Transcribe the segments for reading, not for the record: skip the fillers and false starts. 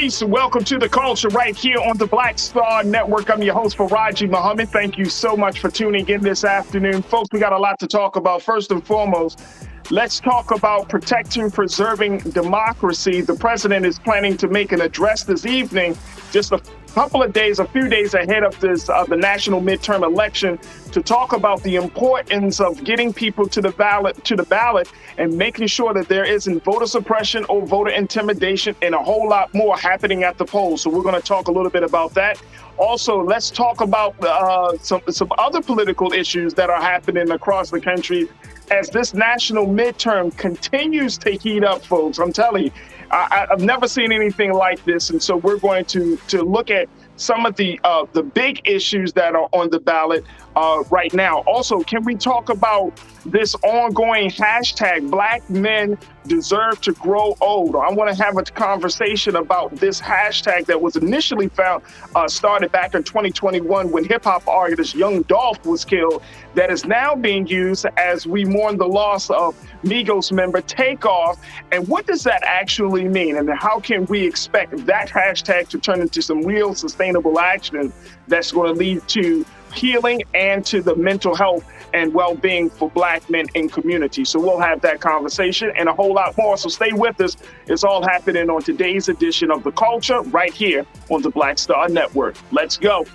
Peace and welcome to the culture right here on the Black Star Network. I'm your host, Farajii Muhammad. Thank you so much for tuning in this afternoon. Folks, we got a lot to talk about. First and foremost, let's talk about protecting, preserving democracy. The president is planning to make an address this evening, just a few days ahead of the national midterm election, to talk about the importance of getting people to the ballot and making sure that there isn't voter suppression or voter intimidation and a whole lot more happening at the polls. So we're going to talk a little bit about that. Also, let's talk about some other political issues that are happening across the country as this national midterm continues to heat up, folks. I'm telling you, I've never seen anything like this. And so we're going to look at some of the big issues that are on the ballot right now. Also, can we talk about this ongoing hashtag, Black Men Deserve to Grow Old? I want to have a conversation about this hashtag that was initially started back in 2021 when hip hop artist Young Dolph was killed, that is now being used as we mourn the loss of Migos member Takeoff. And what does that actually mean? And how can we expect that hashtag to turn into some real sustainable action that's going to lead to healing and to the mental health and well-being for Black men in community? So we'll have that conversation and a whole lot more. So stay with us. It's all happening on today's edition of The Culture right here on the Black Star Network. Let's go.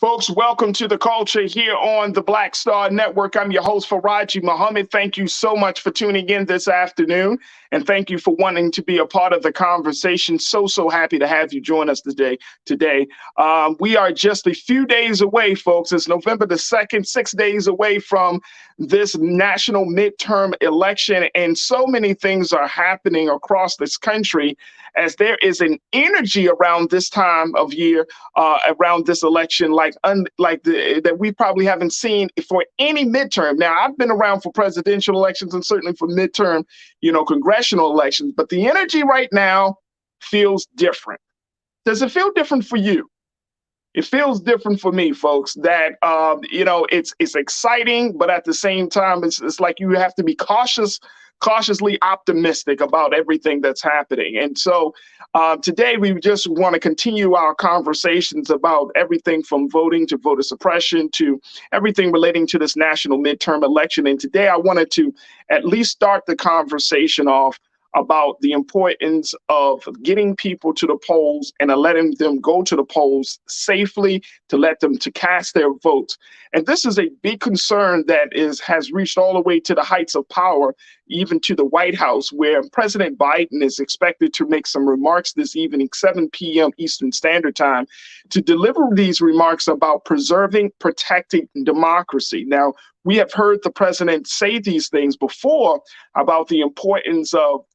Folks, welcome to the culture here on the Black Star Network. I'm your host, Farajii Muhammad. Thank you so much for tuning in this afternoon. And thank you for wanting to be a part of the conversation. So happy to have you join us today. We are just a few days away, folks. It's November the 2nd, 6 days away from this national midterm election. And so many things are happening across this country as there is an energy around this time of year, around this election, that we probably haven't seen for any midterm. Now, I've been around for presidential elections and certainly for midterm, congressional elections, but the energy right now feels different. Does it feel different for you? It feels different for me, folks, that, it's exciting, but at the same time, it's like you have to be cautiously optimistic about everything that's happening. And so today we just want to continue our conversations about everything from voting to voter suppression to everything relating to this national midterm election. And today I wanted to at least start the conversation off about the importance of getting people to the polls and letting them go to the polls safely, to let them to cast their votes. And this is a big concern that has reached all the way to the heights of power, even to the White House, where President Biden is expected to make some remarks this evening, 7 p.m. Eastern Standard Time, to deliver these remarks about preserving, protecting democracy. Now, we have heard the president say these things before about the importance of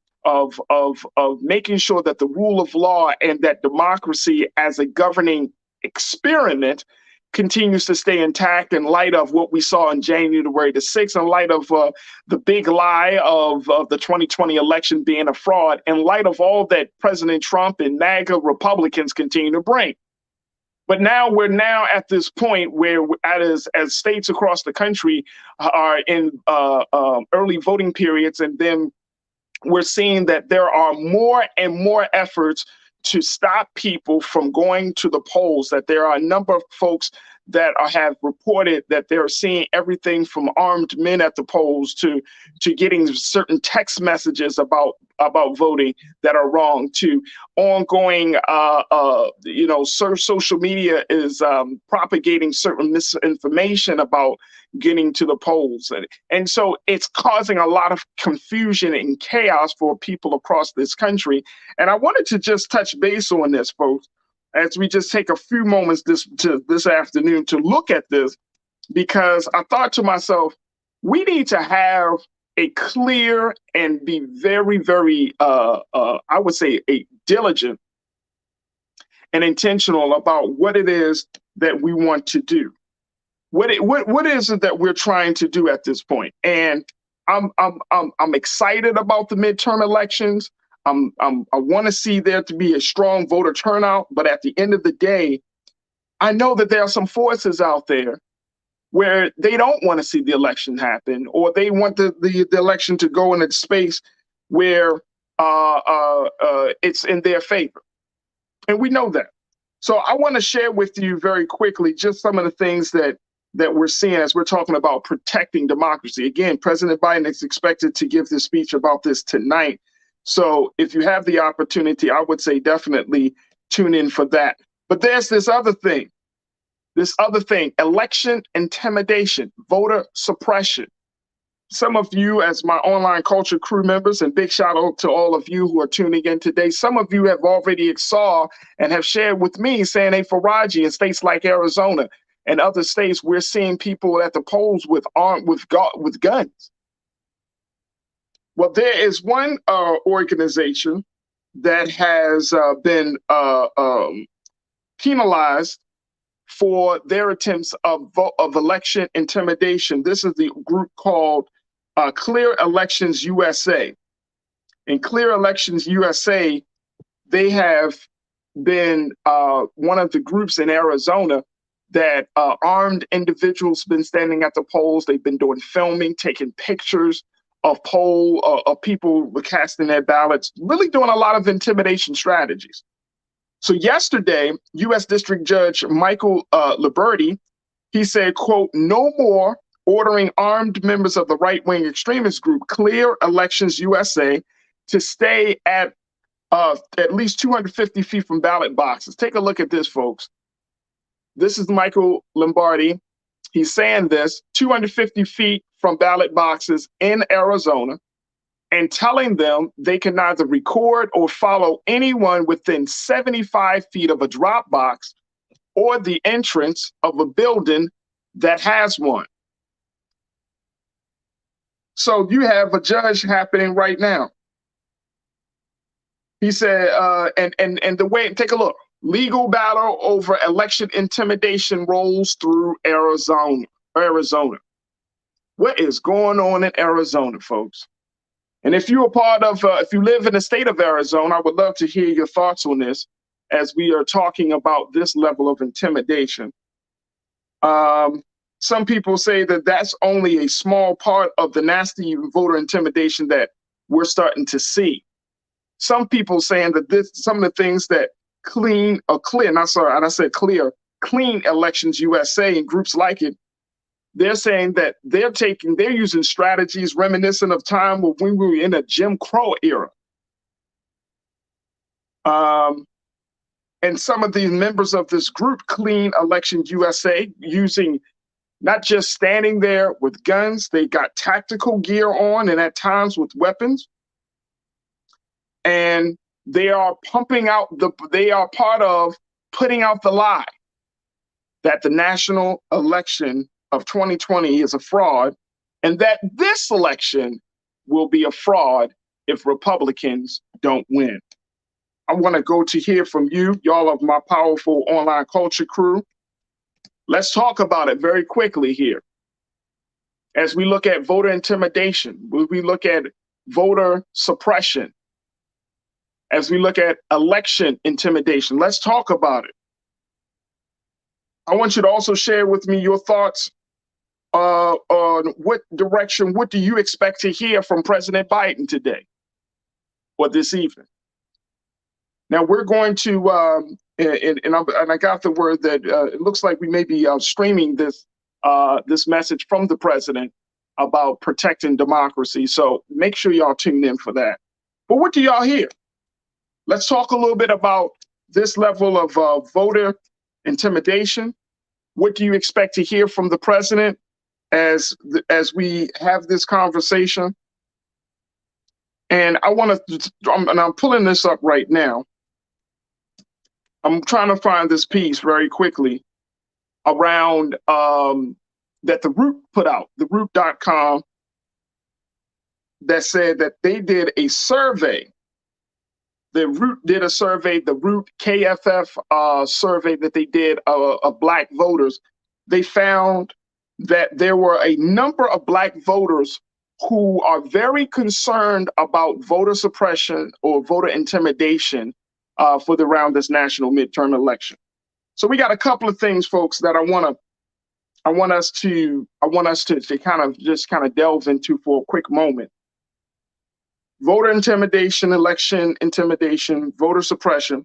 making sure that the rule of law and that democracy as a governing experiment continues to stay intact in light of what we saw on January the 6th, in light of the big lie of the 2020 election being a fraud, in light of all that President Trump and MAGA Republicans continue to bring. But now we're at this point where, as states across the country are in early voting periods, and then we're seeing that there are more and more efforts to stop people from going to the polls, that there are a number of folks that have reported that they're seeing everything from armed men at the polls to getting certain text messages about voting that are wrong, to ongoing, social media is propagating certain misinformation about getting to the polls. And so it's causing a lot of confusion and chaos for people across this country. And I wanted to just touch base on this, folks, as we just take a few moments this afternoon to look at this, because I thought to myself, we need to have a clear and be very, very, I would say, diligent and intentional about what it is that we want to do. What is it that we're trying to do at this point? And I'm excited about the midterm elections. I want to see there to be a strong voter turnout, but at the end of the day, I know that there are some forces out there where they don't want to see the election happen, or they want the election to go in a space where it's in their favor. And we know that. So I want to share with you very quickly just some of the things that we're seeing as we're talking about protecting democracy. Again, President Biden is expected to give this speech about this tonight. So if you have the opportunity, I would say definitely tune in for that. But there's this other thing, election intimidation, voter suppression. Some of you, as my online culture crew members, and big shout out to all of you who are tuning in today. Some of you have already saw and have shared with me saying, hey, Farajii, in states like Arizona and other states, we're seeing people at the polls with guns. Well, there is one organization that has been penalized for their attempts of election intimidation. This is the group called Clear Elections USA. In Clear Elections USA, they have been one of the groups in Arizona that armed individuals been standing at the polls. They've been doing filming, taking pictures of people casting their ballots, really doing a lot of intimidation strategies. So yesterday, U.S. District Judge Michael Liberty, he said, quote, no more ordering armed members of the right-wing extremist group Clear Elections USA to stay at least 250 feet from ballot boxes. Take a look at this, folks. This is Michael Lombardi. He's saying this, 250 feet from ballot boxes in Arizona, and telling them they can neither record or follow anyone within 75 feet of a drop box or the entrance of a building that has one. So you have a judge happening right now. He said, and the way, take a look, legal battle over election intimidation rolls through Arizona. What is going on in Arizona, folks? And if you're a part of, if you live in the state of Arizona, I would love to hear your thoughts on this as we are talking about this level of intimidation. Some people say that that's only a small part of the nasty voter intimidation that we're starting to see. Some people saying that some of the things that Clean Elections USA and groups like it, they're saying that they're using strategies reminiscent of time when we were in a Jim Crow era. And some of the members of this group, Clean Elections USA, using not just standing there with guns, they got tactical gear on and at times with weapons. And they are they are part of putting out the lie that the national election of 2020 is a fraud, and that this election will be a fraud if Republicans don't win. I want to go to hear from you, y'all of my powerful online culture crew. Let's talk about it very quickly here. As we look at voter intimidation, we look at voter suppression, as we look at election intimidation, let's talk about it. I want you to also share with me your thoughts on what do you expect to hear from President Biden today or this evening? Now we're going to, and I got the word that it looks like we may be streaming this message from the president about protecting democracy. So make sure y'all tune in for that. But what do y'all hear? Let's talk a little bit about this level of voter intimidation. What do you expect to hear from the president as we have this conversation? And I'm pulling this up right now. I'm trying to find this piece very quickly around that the Root put out, the Root.com, that said that they did a survey. The Root did a survey, the Root KFF survey that they did of Black voters. they found that there were a number of Black voters who are very concerned about voter suppression or voter intimidation for around this national midterm election. So we got a couple of things, folks, that I want us to kind of delve into for a quick moment. Voter intimidation, election intimidation, voter suppression.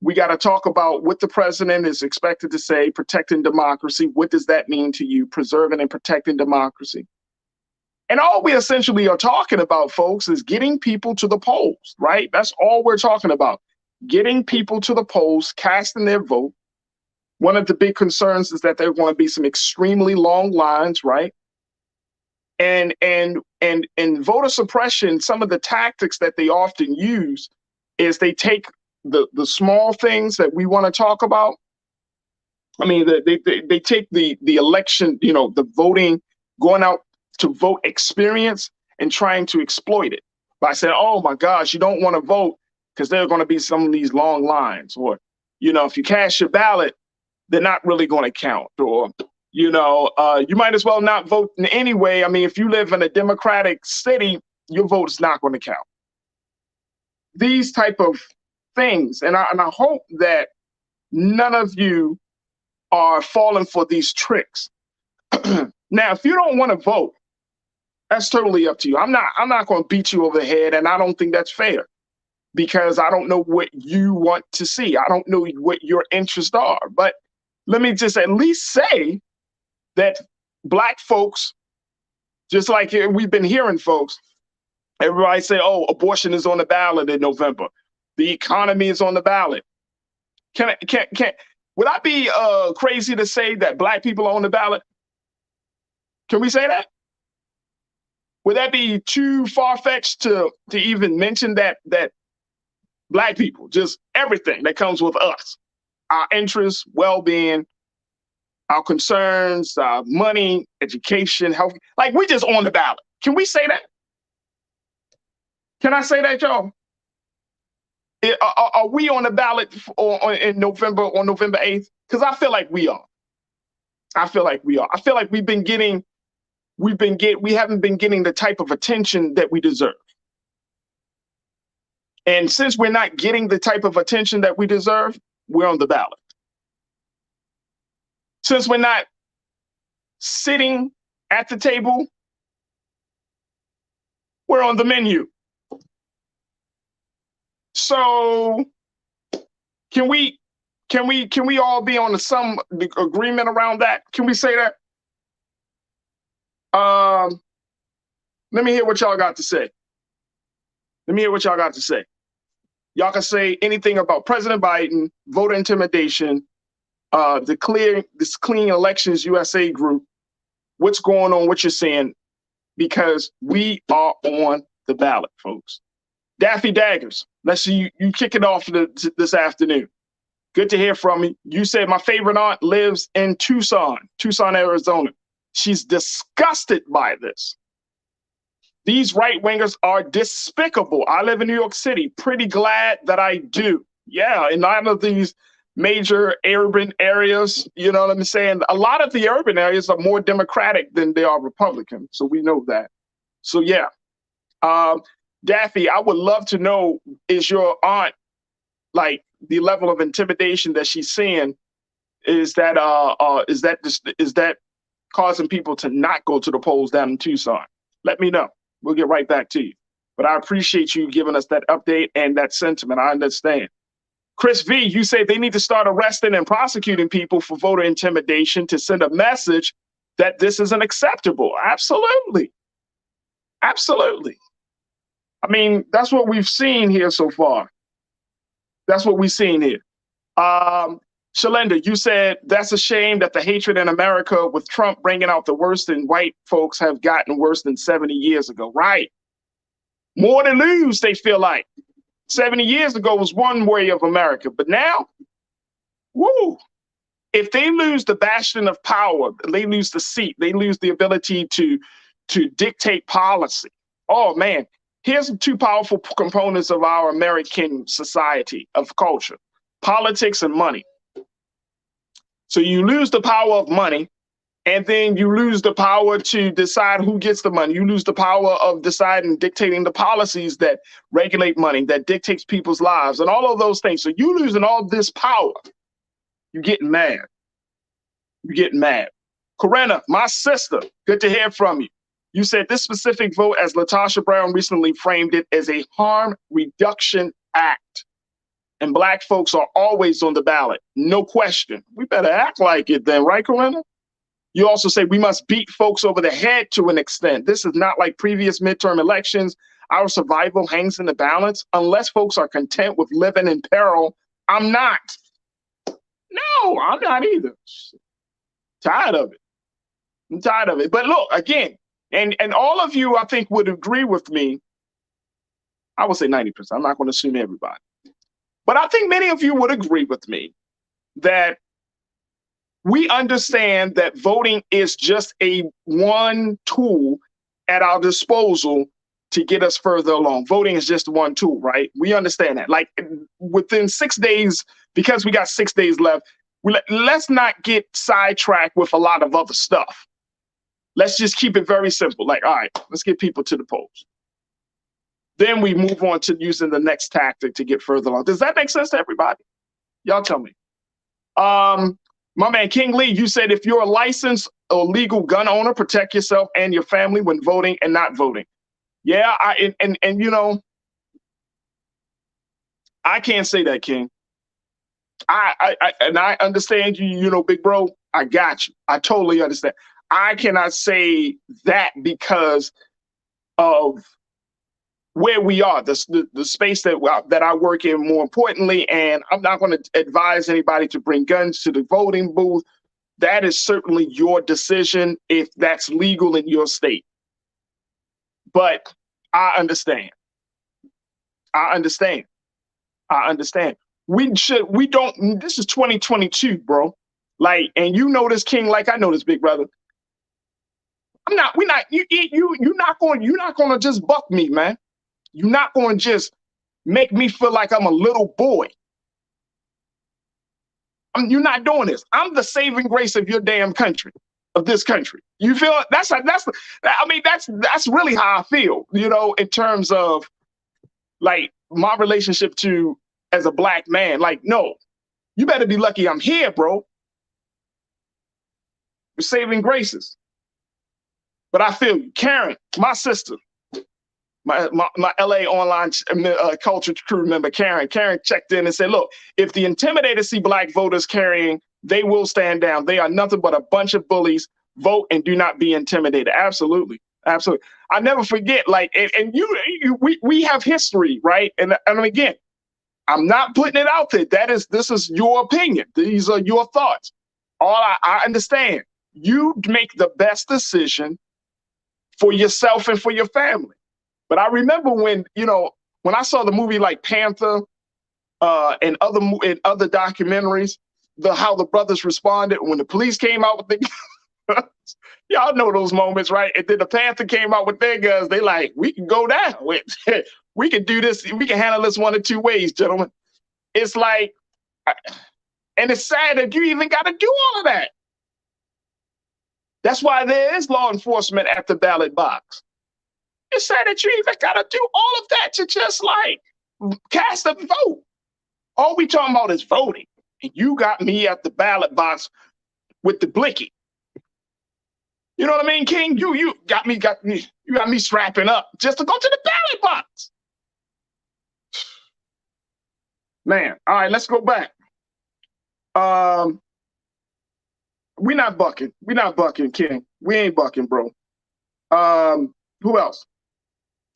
We got to talk about what the president is expected to say, protecting democracy. What does that mean to you, preserving and protecting democracy? And all we essentially are talking about, folks, is getting people to the polls, right? That's all we're talking about. Getting people to the polls, casting their vote. One of the big concerns is that there are going to be some extremely long lines, right? And voter suppression, some of the tactics that they often use is they take the small things that we want to talk about. I mean, they take the election, the voting, going out to vote experience and trying to exploit it by saying, oh my gosh, you don't want to vote because there are going to be some of these long lines, or, if you cast your ballot, they're not really going to count, or, you might as well not vote in any way. I mean, if you live in a Democratic city, your vote is not going to count. These type of things. And I hope that none of you are falling for these tricks. Now, if you don't want to vote, that's totally up to you. I'm not going to beat you over the head, and I don't think that's fair because I don't know what you want to see. I don't know what your interests are. But let me just at least say that Black folks, just like we've been hearing, folks, everybody say, oh, abortion is on the ballot in November. The economy is on the ballot. Would I be crazy to say that Black people are on the ballot? Can we say that? Would that be too far-fetched to even mention that Black people, just everything that comes with us, our interests, well-being, our concerns, money, education, health, like we just on the ballot. Can we say that? Can I say that, y'all? Are we on the ballot in November, on November 8th? Because I feel like we are. I feel like we we haven't been getting the type of attention that we deserve. And since we're not getting the type of attention that we deserve, we're on the ballot. Since we're not sitting at the table, we're on the menu. So can we all be on some agreement around that? Can we say that? Let me hear what y'all got to say. Y'all can say anything about President Biden, voter intimidation, this Clean Elections USA group, what's going on, what you're saying, because we are on the ballot, folks. Daffy Daggers, let's see you kick it off this afternoon. Good to hear from you. You said my favorite aunt lives in Tucson, Arizona. She's disgusted by this. These right-wingers are despicable. I live in New York City. Pretty glad that I do. Yeah, in none of these major urban areas, you know what I'm saying? A lot of the urban areas are more Democratic than they are Republican. So we know that. So yeah. Daffy, I would love to know, is your aunt, like, the level of intimidation that she's seeing, is that causing people to not go to the polls down in Tucson? Let me know. We'll get right back to you. But I appreciate you giving us that update and that sentiment. I understand. Chris V, you say they need to start arresting and prosecuting people for voter intimidation to send a message that this isn't acceptable. Absolutely. Absolutely. I mean, that's what we've seen here so far. That's what we've seen here. Shalinda, you said that's a shame that the hatred in America with Trump bringing out the worst in white folks have gotten worse than 70 years ago. Right. More to lose, they feel like. 70 years ago was one way of America, but now, woo, if they lose the bastion of power, they lose the seat, they lose the ability to dictate policy. Oh man, here's two powerful components of our American society, of culture: politics and money. So you lose the power of money, and then you lose the power to decide who gets the money. You lose the power of deciding, dictating the policies that regulate money, that dictates people's lives, and all of those things. So you losing all this power. You're getting mad. You're getting mad. Corinna, my sister, good to hear from you. You said this specific vote, as Latasha Brown recently framed it, as a harm reduction act. And Black folks are always on the ballot. No question. We better act like it then, right, Corinna? You also say we must beat folks over the head to an extent. This is not like previous midterm elections. Our survival hangs in the balance. Unless folks are content with living in peril, I'm not. No, I'm not either. Tired of it. I'm tired of it. But look, again, and all of you, I think, would agree with me. I would say 90%. I'm not going to assume everybody. But I think many of you would agree with me that we understand that voting is just one tool at our disposal to get us further along. Voting is just one tool, right? We understand that. Like within 6 days, because we got 6 days left, let's not get sidetracked with a lot of other stuff. Let's just keep it very simple. Like, all right, let's get people to the polls. Then we move on to using the next tactic to get further along. Does that make sense to everybody? Y'all tell me. My man, King Lee, you said if you're a licensed or legal gun owner, protect yourself and your family when voting and not voting. Yeah, and you know, I can't say that, King. I understand you, you know, big bro, I got you. I totally understand. I cannot say that because of where we are, the space that I work in, more importantly, and I'm not going to advise anybody to bring guns to the voting booth. That is certainly your decision if that's legal in your state. But I understand. I understand. I understand. We don't, this is 2022, bro. Like, and you know this, King, like I know this, big brother. You're not going to just buck me, man. You're not going to just make me feel like I'm a little boy. You're not doing this. I'm the saving grace of your damn country, of this country. You feel it? That's really how I feel, you know, in terms of like my relationship to as a Black man. Like, no, you better be lucky I'm here, bro. We're saving graces. But I feel you. Karen, my sister, my LA online culture crew member, Karen checked in and said, look, if the intimidators see Black voters carrying, they will stand down. They are nothing but a bunch of bullies. Vote and do not be intimidated. Absolutely. Absolutely. I never forget, like, and we have history, right? And again, I'm not putting it out there. This is your opinion. These are your thoughts. All I understand. You make the best decision for yourself and for your family. But I remember when I saw the movie like Panther and other documentaries, how the brothers responded when the police came out with the y'all know those moments, right? And then the Panther came out with their guns. They like, we can go down. We can do this. We can handle this one of two ways, gentlemen. It's like, and it's sad that you even got to do all of that. That's why there is law enforcement at the ballot box. It's sad that you even got to do all of that to just like cast a vote. All we talking about is voting. And you got me at the ballot box with the blicky. You know what I mean, King? You got me strapping up just to go to the ballot box. Man, all right, let's go back. We're not bucking. We're not bucking, King. We ain't bucking, bro. Who else?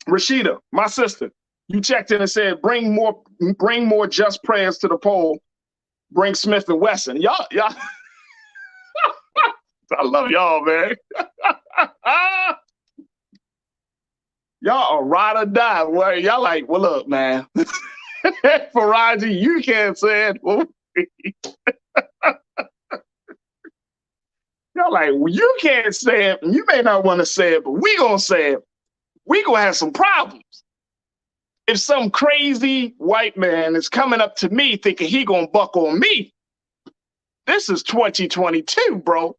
Rashida, my sister. You checked in and said, bring more just prayers to the poll. Bring Smith and Wesson. Y'all. I love y'all, man. Y'all are ride or die. Well, y'all like, well, look, man. Farajii, you can't say it. Y'all like, well, you can't say it. You may not want to say it, but we gonna say it. We gonna have some problems. If some crazy white man is coming up to me thinking he gonna buck on me, This is 2022, bro.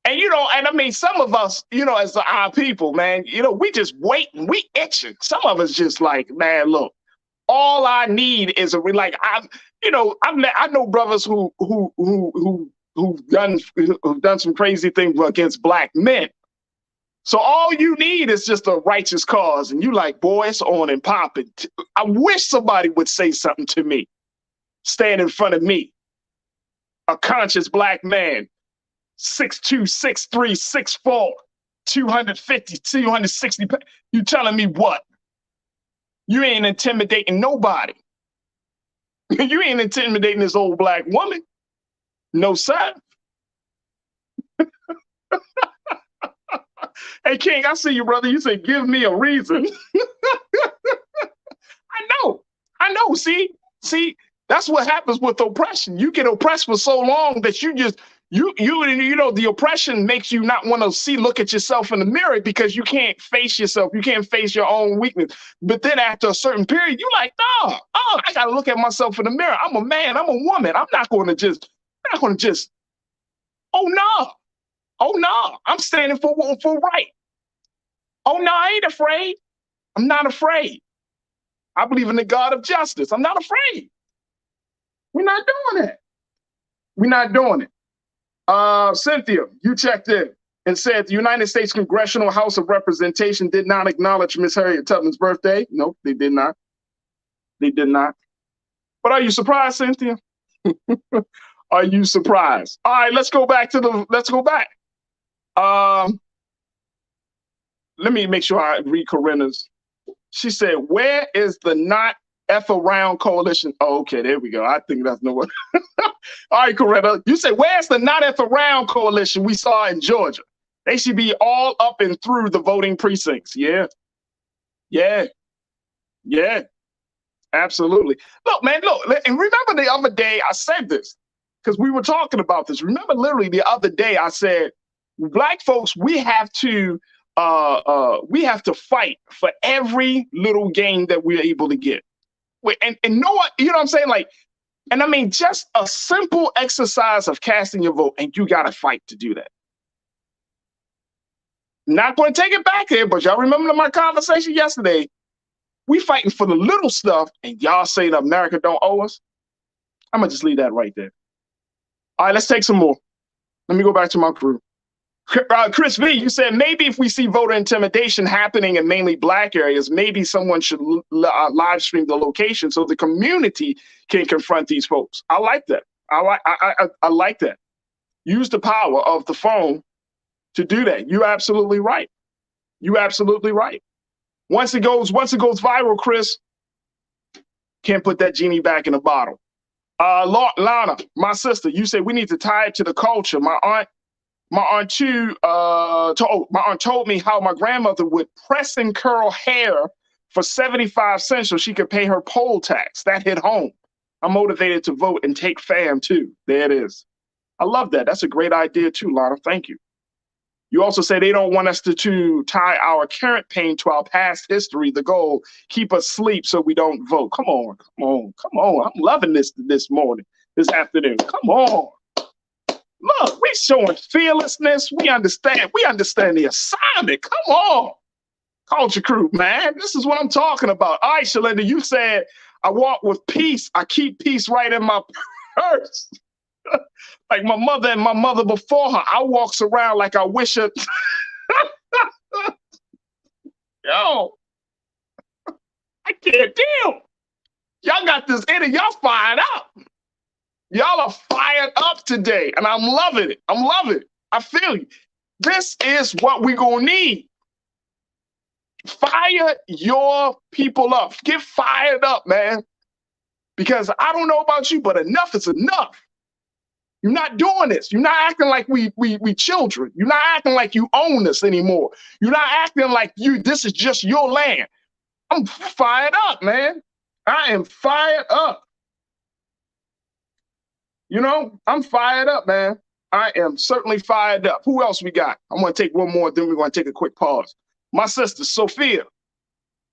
And, you know, and I mean, some of us, you know, as our people, man, you know, we just waiting, we itching. Some of us just like, man, look, all I need is I know brothers who've done some crazy things against black men. So all you need is just a righteous cause, and you like, boy, it's on and popping. I wish somebody would say something to me, stand in front of me, a conscious black man, 6'2", 6'3", 6'4", 250, 260. You telling me what? You ain't intimidating nobody. You ain't intimidating this old black woman. No, sir. Hey, King, I see you, brother. You say, give me a reason. I know. See, that's what happens with oppression. You get oppressed for so long that you know, the oppression makes you not want to look at yourself in the mirror because you can't face yourself. You can't face your own weakness. But then after a certain period, you like, I got to look at myself in the mirror. I'm a man. I'm a woman. I'm not going to just, oh no, I'm standing for right. Oh no, I ain't afraid. I'm not afraid. I believe in the God of justice. I'm not afraid. We're not doing it. We're not doing it. Cynthia, you checked in and said the United States Congressional House of Representation did not acknowledge Miss Harriet Tubman's birthday. No, they did not. They did not. But are you surprised, Cynthia? Are you surprised? All right, let's go back. Let me make sure I read Corinna's. She said, where is the Not F Around coalition? Oh, okay, there we go. I think that's no one. All right, Corinna, you say, where's the Not F Around coalition we saw in Georgia? They should be all up and through the voting precincts. Yeah, absolutely. Look, man, and remember the other day I said this, because we were talking about this. Remember literally the other day I said, black folks, we have to fight for every little gain that we're able to get. And know what, you know what I'm saying? Like, and I mean, just a simple exercise of casting your vote, and you got to fight to do that. Not going to take it back here, but y'all remember my conversation yesterday? We fighting for the little stuff, and y'all saying America don't owe us? I'm going to just leave that right there. All right, let's take some more. Let me go back to my crew. Chris V, you said maybe if we see voter intimidation happening in mainly black areas, maybe someone should live stream the location so the community can confront these folks. I like that. I like that. Use the power of the phone to do that. You're absolutely right. You're absolutely right. Once it goes viral, Chris, can't put that genie back in the bottle. Lana, my sister, you said we need to tie it to the culture. My aunt told me how my grandmother would press and curl hair for 75 cents so she could pay her poll tax. That hit home. I'm motivated to vote and take fam too. There it is. I love that. That's a great idea too, Lana. Thank you. You also say they don't want us to tie our current pain to our past history. The goal, keep us asleep so we don't vote. Come on. I'm loving this afternoon. Come on. Look, we showing fearlessness. We understand the assignment. Come on. Culture Crew, man. This is what I'm talking about. All right, Shalinda, you said, I walk with peace. I keep peace right in my purse. Like my mother before her, I walks around like I wish her. Yo, I can't deal. Y'all got this in it. Y'all fired up. Y'all are fired up today, and I'm loving it. I feel you. This is what we're going to need. Fire your people up. Get fired up, man. Because I don't know about you, but enough is enough. You're not doing this. You're not acting like we children. You're not acting like you own this anymore. You're not acting like this is just your land. I'm fired up, man. I am fired up. You know, I'm fired up, man. I am certainly fired up. Who else we got? I'm going to take one more, then we're going to take a quick pause. My sister, Sophia.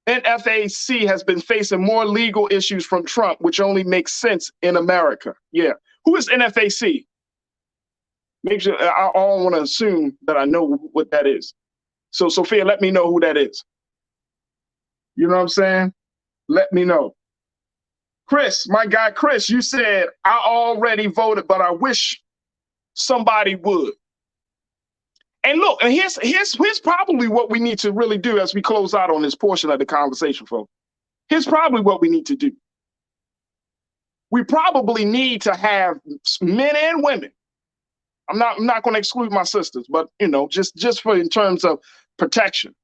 NFAC has been facing more legal issues from Trump, which only makes sense in America. Yeah. Who is NFAC? Make sure I don't want to assume that I know what that is. So Sophia, let me know who that is. You know what I'm saying? Let me know. Chris, my guy Chris, you said I already voted, but I wish somebody would. And look, and here's probably what we need to really do as we close out on this portion of the conversation, folks. Here's probably what we need to do. We probably need to have men and women. I'm not going to exclude my sisters, but just for in terms of protection.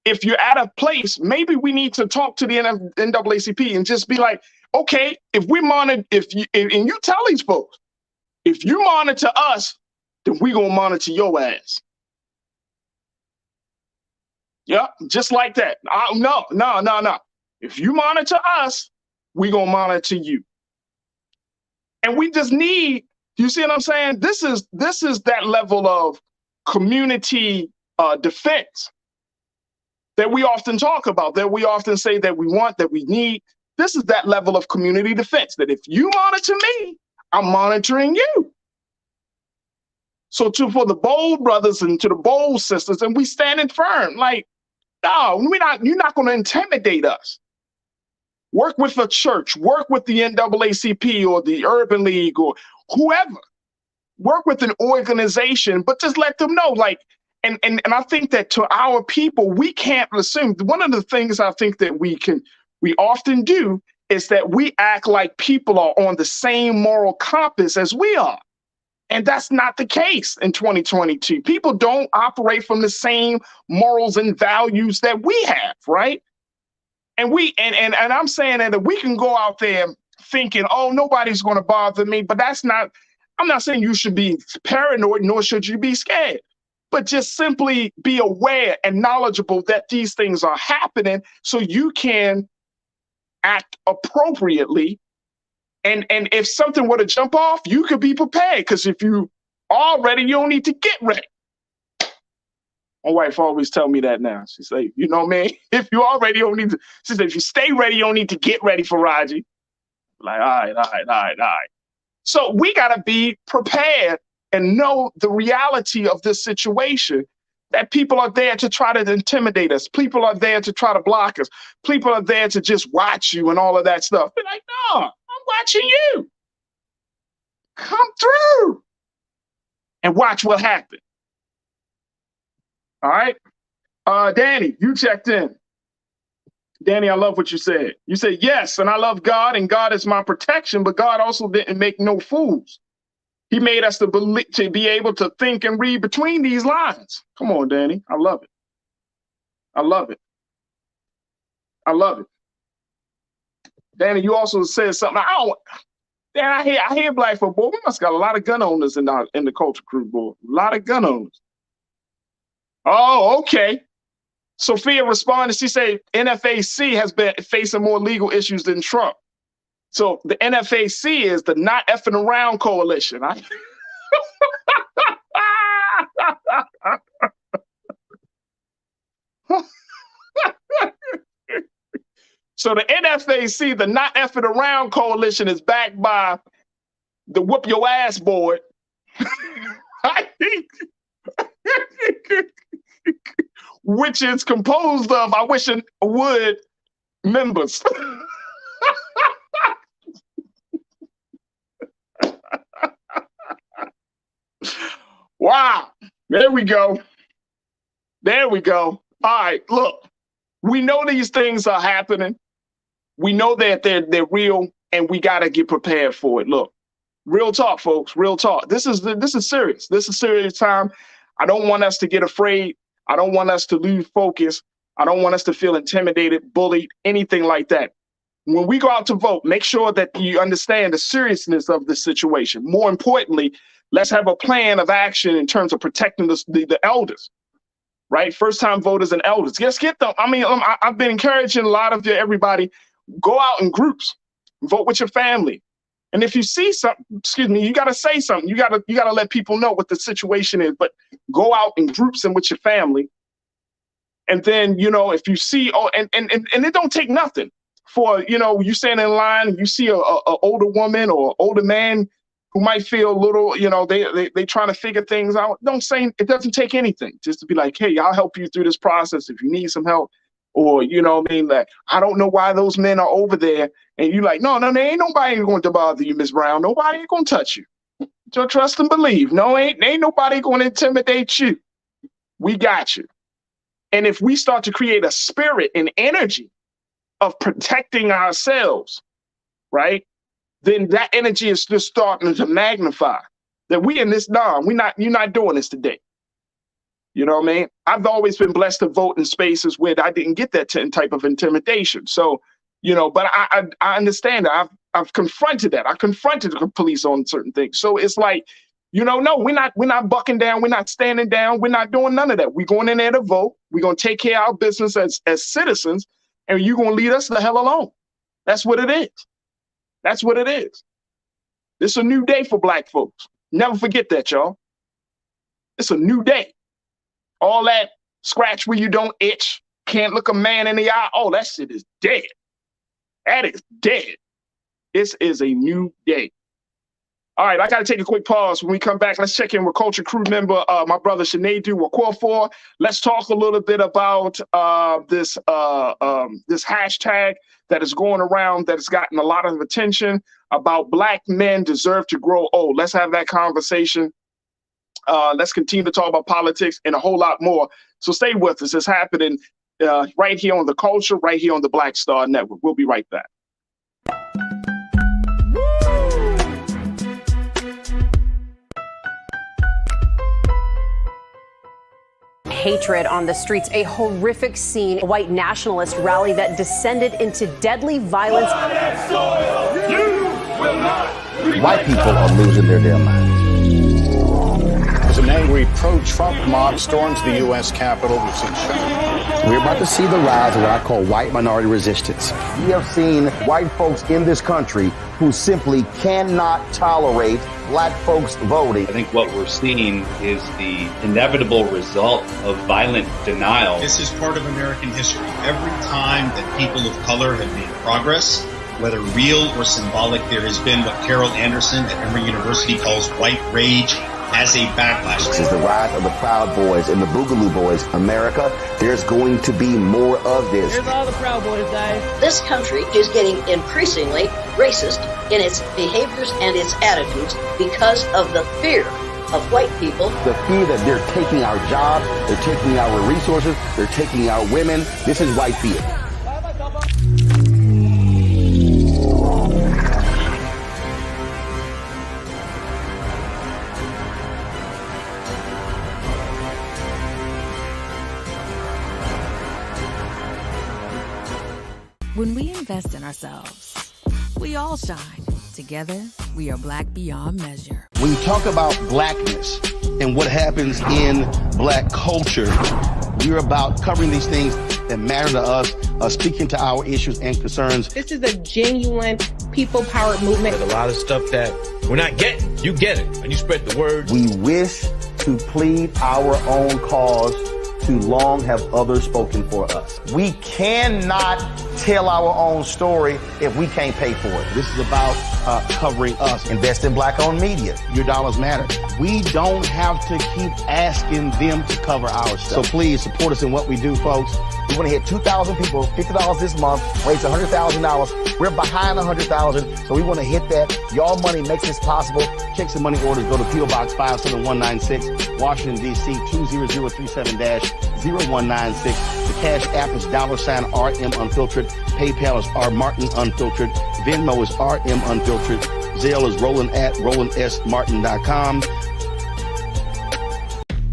If you're at a place, maybe we need to talk to the NAACP and just be like, okay, if we monitor, and you tell these folks, if you monitor us, then we gonna monitor your ass. Yeah, just like that. No. If you monitor us, we gonna monitor you. And we just need, you see what I'm saying? This is that level of community defense that we often talk about, that we often say that we want, that we need. This is that level of community defense, that if you monitor me, I'm monitoring you. So for the bold brothers and to the bold sisters, and we standing firm, like, no, you're not going to intimidate us. Work with the church, work with the NAACP or the Urban League or whoever. Work with an organization, but just let them know, like, and I think that to our people, we can't assume. One of the things I think that we often do is that we act like people are on the same moral compass as we are. And that's not the case in 2022. People don't operate from the same morals and values that we have, right? And I'm saying that we can go out there thinking, oh, nobody's going to bother me, but I'm not saying you should be paranoid, nor should you be scared, but just simply be aware and knowledgeable that these things are happening so you can act appropriately. And if something were to jump off, you could be prepared, because if you are ready, you don't need to get ready. My wife always tell me that now. She say, you know, man, if you already don't need to, she said, if you stay ready, you don't need to get ready, Farajii. Like, all right. So we got to be prepared and know the reality of this situation, that people are there to try to intimidate us. People are there to try to block us. People are there to just watch you and all of that stuff. Be like, no, I'm watching you. Come through and watch what happens. All right. Danny, you checked in. Danny, I love what you said. You said, yes, and I love God, and God is my protection, but God also didn't make no fools. He made us to be able to think and read between these lines. Come on, Danny. I love it. I love it. I love it. Danny, you also said something. I hear black folk, boy, we must got a lot of gun owners in the culture crew, boy. A lot of gun owners. Oh, okay. Sophia responded. She said NFAC has been facing more legal issues than Trump. So the NFAC is the Not Effing Around Coalition. So the NFAC, the Not Effing Around Coalition, is backed by the Whoop Your Ass Board. Which is composed of, I wish it would, members. Wow. There we go. All right, look, we know these things are happening. We know that they're real, and we got to get prepared for it. Look, real talk, folks, real talk. This is serious. This is serious time. I don't want us to get afraid. I don't want us to lose focus. I don't want us to feel intimidated, bullied, anything like that. When we go out to vote, make sure that you understand the seriousness of this situation. More importantly, let's have a plan of action in terms of protecting the elders, right? First-time voters and elders. Just get them. I mean, I've been encouraging a lot of everybody, go out in groups, vote with your family. And if you see something, you got to say something. You got to let people know what the situation is, but go out in groups and with your family. And then, if you see, and it don't take nothing for, you stand in line and you see a older woman or older man who might feel a little, they trying to figure things out. Don't say it doesn't take anything just to be like, hey, I'll help you through this process if you need some help. Or, like, I don't know why those men are over there. And you like, no, there ain't nobody going to bother you, Miss Brown. Nobody ain't going to touch you. Just trust and believe. No, ain't nobody going to intimidate you. We got you. And if we start to create a spirit and energy of protecting ourselves, right, then that energy is just starting to magnify that we in this, you're not doing this today. You know what I mean? I've always been blessed to vote in spaces where I didn't get that type of intimidation. So, but I understand that. I've confronted that. I confronted the police on certain things. So it's like, no, we're not bucking down. We're not standing down. We're not doing none of that. We're going in there to vote. We're going to take care of our business as citizens, and you're going to leave us the hell alone. That's what it is. That's what it is. It's a new day for Black folks. Never forget that, y'all. It's a new day. All that scratch where you don't itch, can't look a man in the eye. Oh, that shit is dead. That is dead. This is a new day. All right, I got to take a quick pause. When we come back, let's check in with Culture Crew member, my brother Sinedu Wakofor. Let's talk a little bit about this hashtag that is going around that has gotten a lot of attention about Black men deserve to grow old. Let's have that conversation. Let's continue to talk about politics and a whole lot more. So stay with us. It's happening right here on The Culture, right here on the Black Star Network. We'll be right back. Hatred on the streets, a horrific scene, a white nationalist rally that descended into deadly violence. White people are losing their damn minds. An angry pro-Trump mob storms the U.S. Capitol. We've seen We're about to see the rise of what I call white minority resistance. We have seen white folks in this country who simply cannot tolerate Black folks voting. I think what we're seeing is the inevitable result of violent denial. This is part of American history. Every time that people of color have made progress, whether real or symbolic, there has been what Carol Anderson at Emory University calls white rage as a backlash. This is the rise of the Proud Boys and the Boogaloo Boys. America, there's going to be more of this. Here's all the Proud Boys, guys. This country is getting increasingly racist in its behaviors and its attitudes because of the fear of white people. The fear that they're taking our jobs, they're taking our resources, they're taking our women. This is white fear. When we invest in ourselves, we all shine. Together, we are Black beyond measure. When you talk about Blackness and what happens in Black culture, we're about covering these things that matter to us, speaking to our issues and concerns. This is a genuine people-powered movement. There's a lot of stuff that we're not getting. You get it, and you spread the word. We wish to plead our own cause. Too long have others spoken for us. We cannot tell our own story if we can't pay for it. This is about covering us. Invest in Black-owned media. Your dollars matter. We don't have to keep asking them to cover our stuff. So please support us in what we do, folks. We want to hit 2,000 people, $50 this month, raise $100,000. We're behind $100,000, so we want to hit that. Y'all money makes this possible. Check some money orders. Go to P.O. Box 57196, Washington, D.C. 20037-0196. The Cash App is $RM Unfiltered. PayPal is R Martin Unfiltered. Venmo is RM Unfiltered. Zelle is RolandSMartin.com.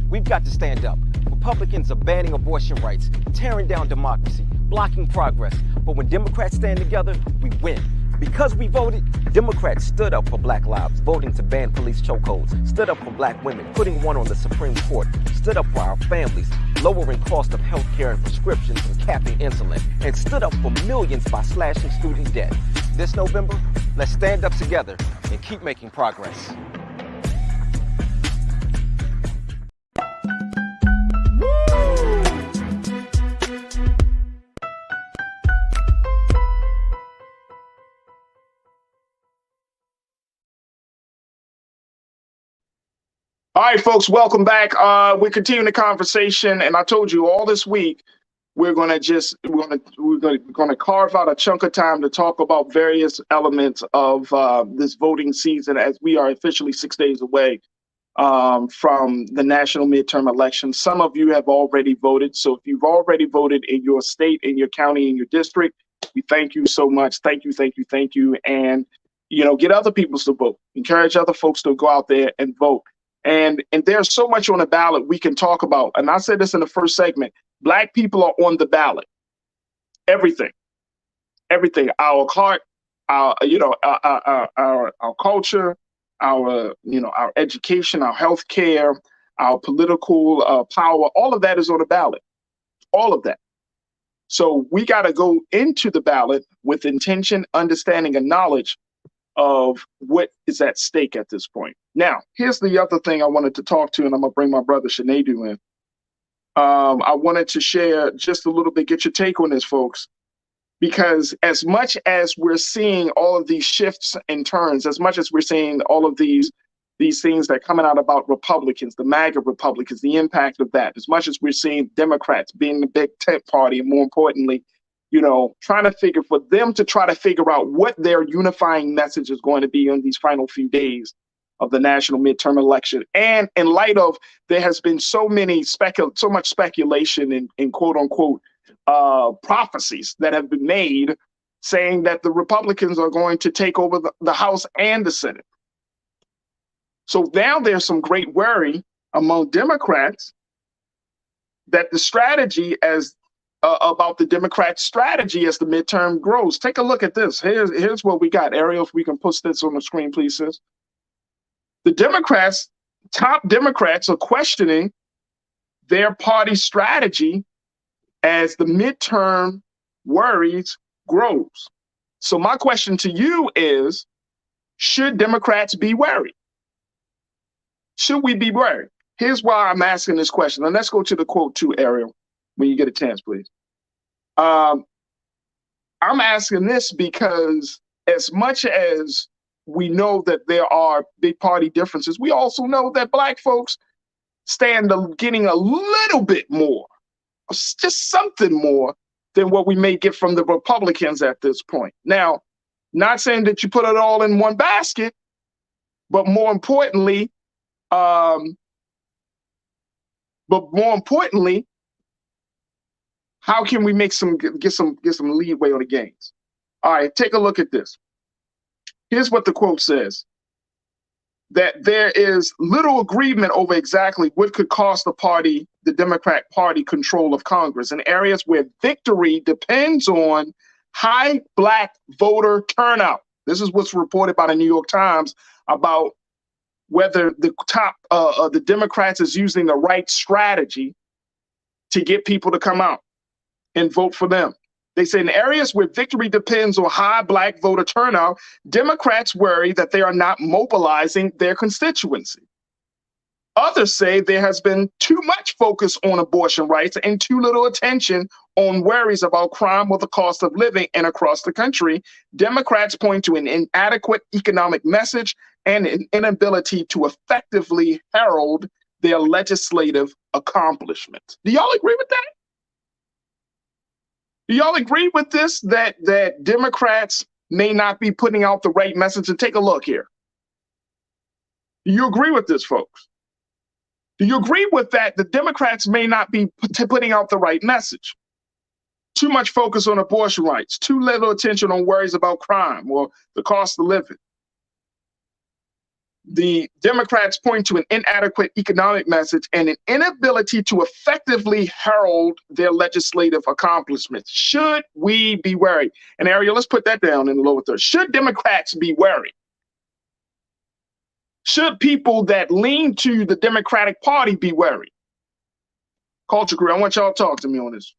We've got to stand up. Republicans are banning abortion rights, tearing down democracy, blocking progress. But when Democrats stand together, we win. Because we voted, Democrats stood up for Black lives, voting to ban police chokeholds, stood up for Black women, putting one on the Supreme Court, stood up for our families, lowering cost of health care and prescriptions and capping insulin, and stood up for millions by slashing student debt. This November, let's stand up together and keep making progress. All right, folks, welcome back. We're continuing the conversation, and I told you all this week we're gonna carve out a chunk of time to talk about various elements of this voting season, as we are officially 6 days away from the national midterm election. Some of you have already voted, so if you've already voted in your state, in your county, in your district, we thank you so much. Thank you, and get other people to vote. Encourage other folks to go out there and vote. And there's so much on the ballot we can talk about. And I said this in the first segment. Black people are on the ballot. Everything. Our heart, our culture, our education, our healthcare, our political power. All of that is on the ballot. All of that. So we got to go into the ballot with intention, understanding, and knowledge of what is at stake at this point. Now, here's the other thing I wanted to talk to, and I'm going to bring my brother Shanadu in. I wanted to share just a little bit, get your take on this, folks, because as much as we're seeing all of these shifts and turns, as much as we're seeing all of these things that are coming out about Republicans, the MAGA Republicans, the impact of that, as much as we're seeing Democrats being the big tent party, and more importantly, trying to try to figure out what their unifying message is going to be in these final few days of the national midterm election. And in light of there has been so much speculation and quote unquote prophecies that have been made saying that the Republicans are going to take over the House and the Senate. So now there's some great worry among Democrats that the strategy about the Democrat strategy as the midterm grows. Take a look at this. Here's what we got. Ariel, if we can put this on the screen, please, sis. The top Democrats are questioning their party strategy as the midterm worries grows. So my question to you is, should Democrats be worried? Should we be worried? Here's why I'm asking this question. And let's go to the quote too, Ariel, when you get a chance, please. I'm asking this because as much as we know that there are big party differences, we also know that Black folks stand getting a little bit more, just something more than what we may get from the Republicans at this point. Now, not saying that you put it all in one basket, but more importantly, how can we get some leeway on the gains? All right, take a look at this. Here's what the quote says: that there is little agreement over exactly what could cost the Democrat Party, control of Congress in areas where victory depends on high Black voter turnout. This is what's reported by the New York Times about whether the Democrats is using the right strategy to get people to come out and vote for them. They say in areas where victory depends on high Black voter turnout, Democrats worry that they are not mobilizing their constituency. Others say there has been too much focus on abortion rights and too little attention on worries about crime or the cost of living. And across the country, Democrats point to an inadequate economic message and an inability to effectively herald their legislative accomplishments. Do y'all agree with that? Do y'all agree with this, that Democrats may not be putting out the right message? And take a look here. Do you agree with this, folks? Do you agree with that? The Democrats may not be putting out the right message. Too much focus on abortion rights, too little attention on worries about crime or the cost of living. The Democrats point to an inadequate economic message and an inability to effectively herald their legislative accomplishments. Should we be worried? And Ariel, let's put that down in the lower third. Should Democrats be worried? Should people that lean to the Democratic Party be worried? Culture Crew, I want y'all to talk to me on this.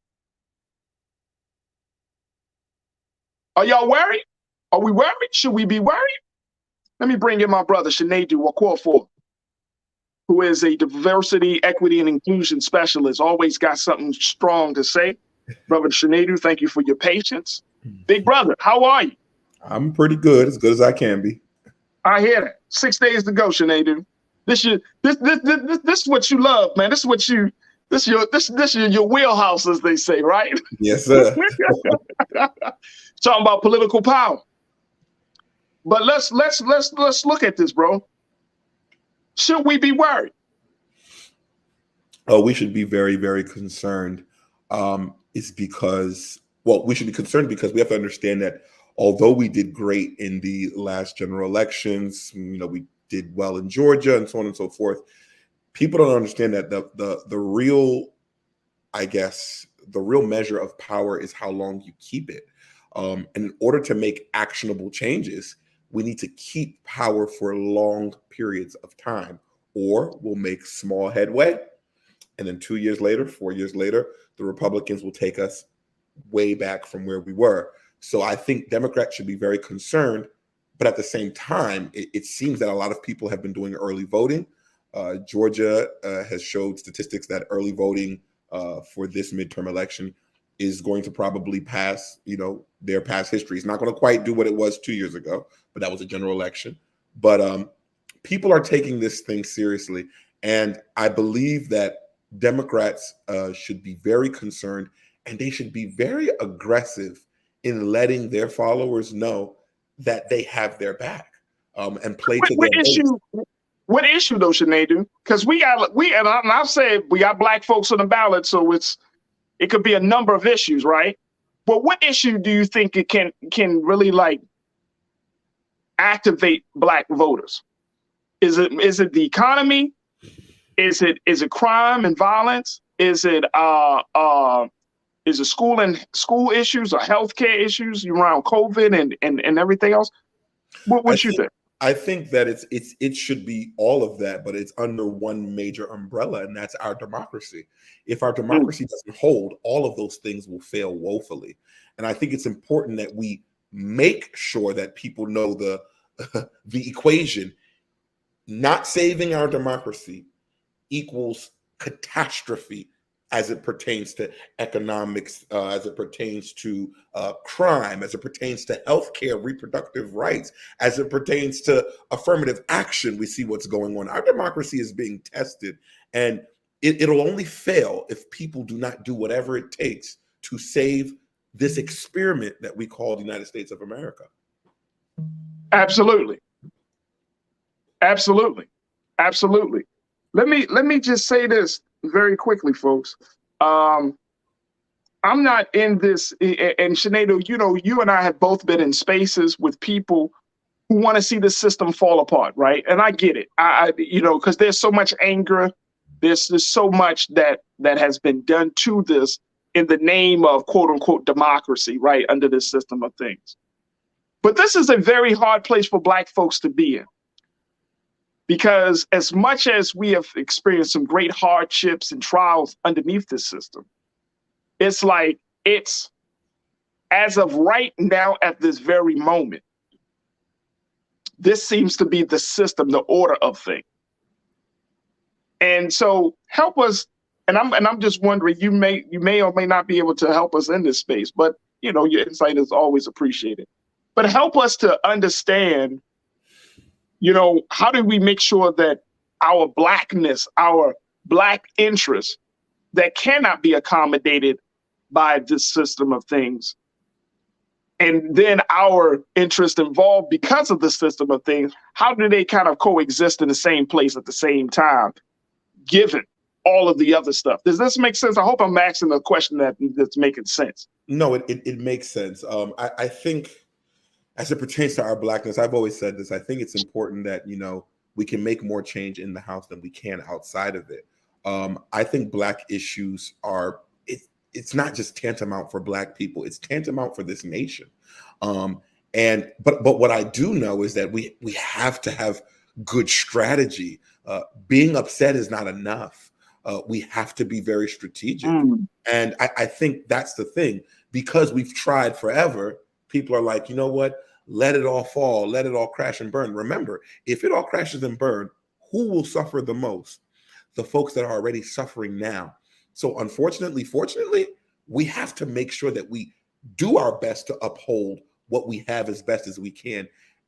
Are y'all worried? Are we worried? Should we be worried? Let me bring in my brother, Shanadu Wakorfor, who is a diversity, equity, and inclusion specialist. Always got something strong to say. Brother Shanadu, thank you for your patience. Big brother, how are you? I'm pretty good, as I can be. I hear that. 6 days to go, Shanadu. This is what you love, man. This is your wheelhouse, as they say, right? Yes, sir. Talking about political power. But let's look at this, bro. Should we be worried? Oh, we should be very, very concerned. It's because, well, we should be concerned because we have to understand that although we did great in the last general elections, we did well in Georgia and so on and so forth. People don't understand that the real, I guess, the real measure of power is how long you keep it. And in order to make actionable changes, we need to keep power for long periods of time, or we'll make small headway. And then 2 years later, 4 years later, the Republicans will take us way back from where we were. So I think Democrats should be very concerned. But at the same time, it seems that a lot of people have been doing early voting. Georgia has showed statistics that early voting for this midterm election is going to probably pass, their past history. It's not going to quite do what it was 2 years ago, but that was a general election. But people are taking this thing seriously. And I believe that Democrats should be very concerned, and they should be very aggressive in letting their followers know that they have their back and play to their issue. What issue though, Sinead? Because and I've said we got black folks on the ballot, so it could be a number of issues, right? But what issue do you think it can really like activate black voters? Is it the economy? Is it crime and violence? Is it school issues or healthcare issues around COVID and everything else? What you think? I think that it should be all of that, but it's under one major umbrella, and that's our democracy. If our democracy doesn't hold, all of those things will fail woefully. And I think it's important that we make sure that people know the equation. Not saving our democracy equals catastrophe as it pertains to economics, as it pertains to crime, as it pertains to healthcare, reproductive rights, as it pertains to affirmative action. We see what's going on. Our democracy is being tested, and it'll only fail if people do not do whatever it takes to save this experiment that we call the United States of America. Absolutely. Absolutely. Absolutely. Let me just say this very quickly, folks. I'm not in this, and Sinead, you and I have both been in spaces with people who want to see the system fall apart, right? And I get it. Because there's so much anger, there's so much that has been done to this in the name of quote unquote democracy, right? Under this system of things. But this is a very hard place for black folks to be in. Because as much as we have experienced some great hardships and trials underneath this system, it's like as of right now at this very moment, this seems to be the system, the order of things. And so help us, and I'm just wondering, you may or may not be able to help us in this space, but your insight is always appreciated. But help us to understand, how do we make sure that our blackness, our black interests that cannot be accommodated by this system of things, and then our interest involved because of the system of things, how do they kind of coexist in the same place at the same time, given all of the other stuff? Does this make sense? I hope I'm asking a question that's making sense. No, it makes sense. I think, as it pertains to our blackness, I've always said this. I think it's important that, we can make more change in the House than we can outside of it. I think black issues it's not just tantamount for black people, it's tantamount for this nation. But what I do know is that we have to have good strategy. Being upset is not enough. We have to be very strategic. And I think that's the thing, because we've tried forever. People are like, you know what? Let it all fall. Let it all crash and burn. Remember, if it all crashes and burn, who will suffer the most? The folks that are already suffering now. So unfortunately, fortunately, we have to make sure that we do our best to uphold what we have as best as we can.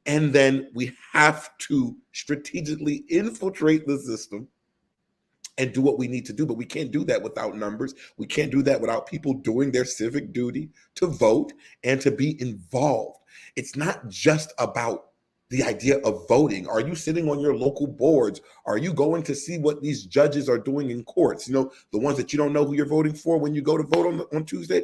And then we have to strategically infiltrate the system and do what we need to do. But we can't do that without numbers. We can't do that without people doing their civic duty to vote and to be involved. It's not just about the idea of voting. Are you sitting on your local boards? Are you going to see what these judges are doing in courts? You know, the ones that you don't know who you're voting for when you go to vote on Tuesday.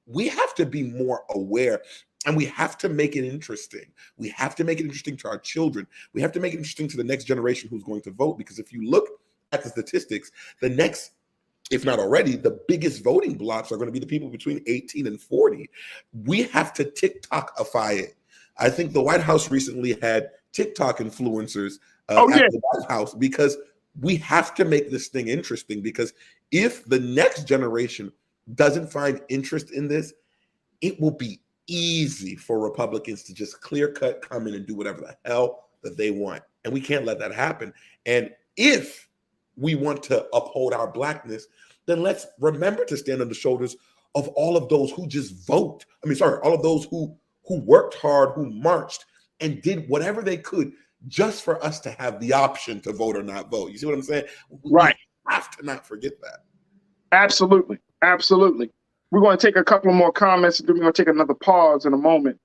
We have to be more aware, and we have to make it interesting. We have to make it interesting to our children. We have to make it interesting to the next generation who's going to vote, because if you look at the statistics, the next, if not already, the biggest voting blocks are going to be the people between 18 and 40. We have to TikTokify it. I think the White House recently had TikTok influencers at the White House, because we have to make this thing interesting, because if the next generation doesn't find interest in this, it will be easy for Republicans to just clear cut come in and do whatever the hell that they want. And we can't let that happen. And if we want to uphold our blackness, then let's remember to stand on the shoulders of all of those who just vote. All of those who worked hard, who marched and did whatever they could just for us to have the option to vote or not vote. You see what I'm saying? Right. We have to not forget that. Absolutely. Absolutely. We're going to take a couple more comments, and then we're going to take another pause in a moment.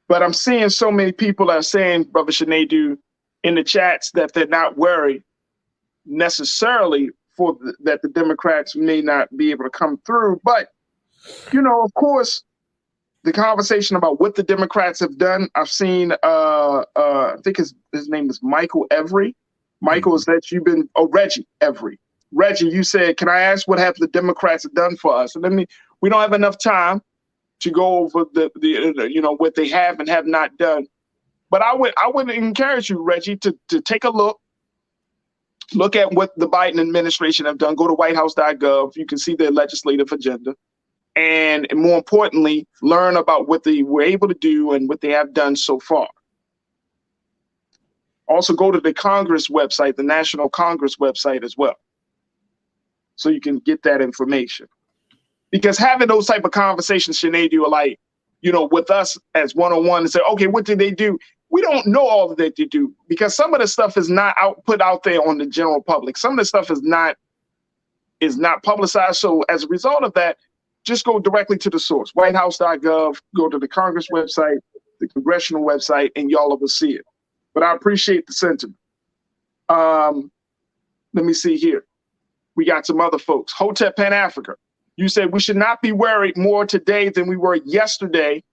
But I'm seeing so many people are saying, Brother Shanadu, in the chats that they're not worried necessarily that the Democrats may not be able to come through. But, you know, of course, the conversation about what the Democrats have done, I've seen, I think his name is Michael Every. Michael, is that you've been, Reggie Every. Reggie, you said, can I ask what have the Democrats done for us? And we don't have enough time to go over the what they have and have not done. But I would encourage you, Reggie, to take a look at what the Biden administration have done. Go to whitehouse.gov. You can see their legislative agenda. And more importantly, learn about what they were able to do and what they have done so far. Also go to the Congress website, the National Congress website as well, so you can get that information. Because having those type of conversations, Sinead, are like, with us as one-on-one and say, okay, what did they do? We don't know all that they do, because some of the stuff is not put out there on the general public. Some of the stuff is not publicized. So as a result of that, just go directly to the source, whitehouse.gov, go to the Congress website, the congressional website, and y'all will see it. But I appreciate the sentiment. Let me see here. We got some other folks. Hotep Pan Africa. You said we should not be worried more today than we were yesterday.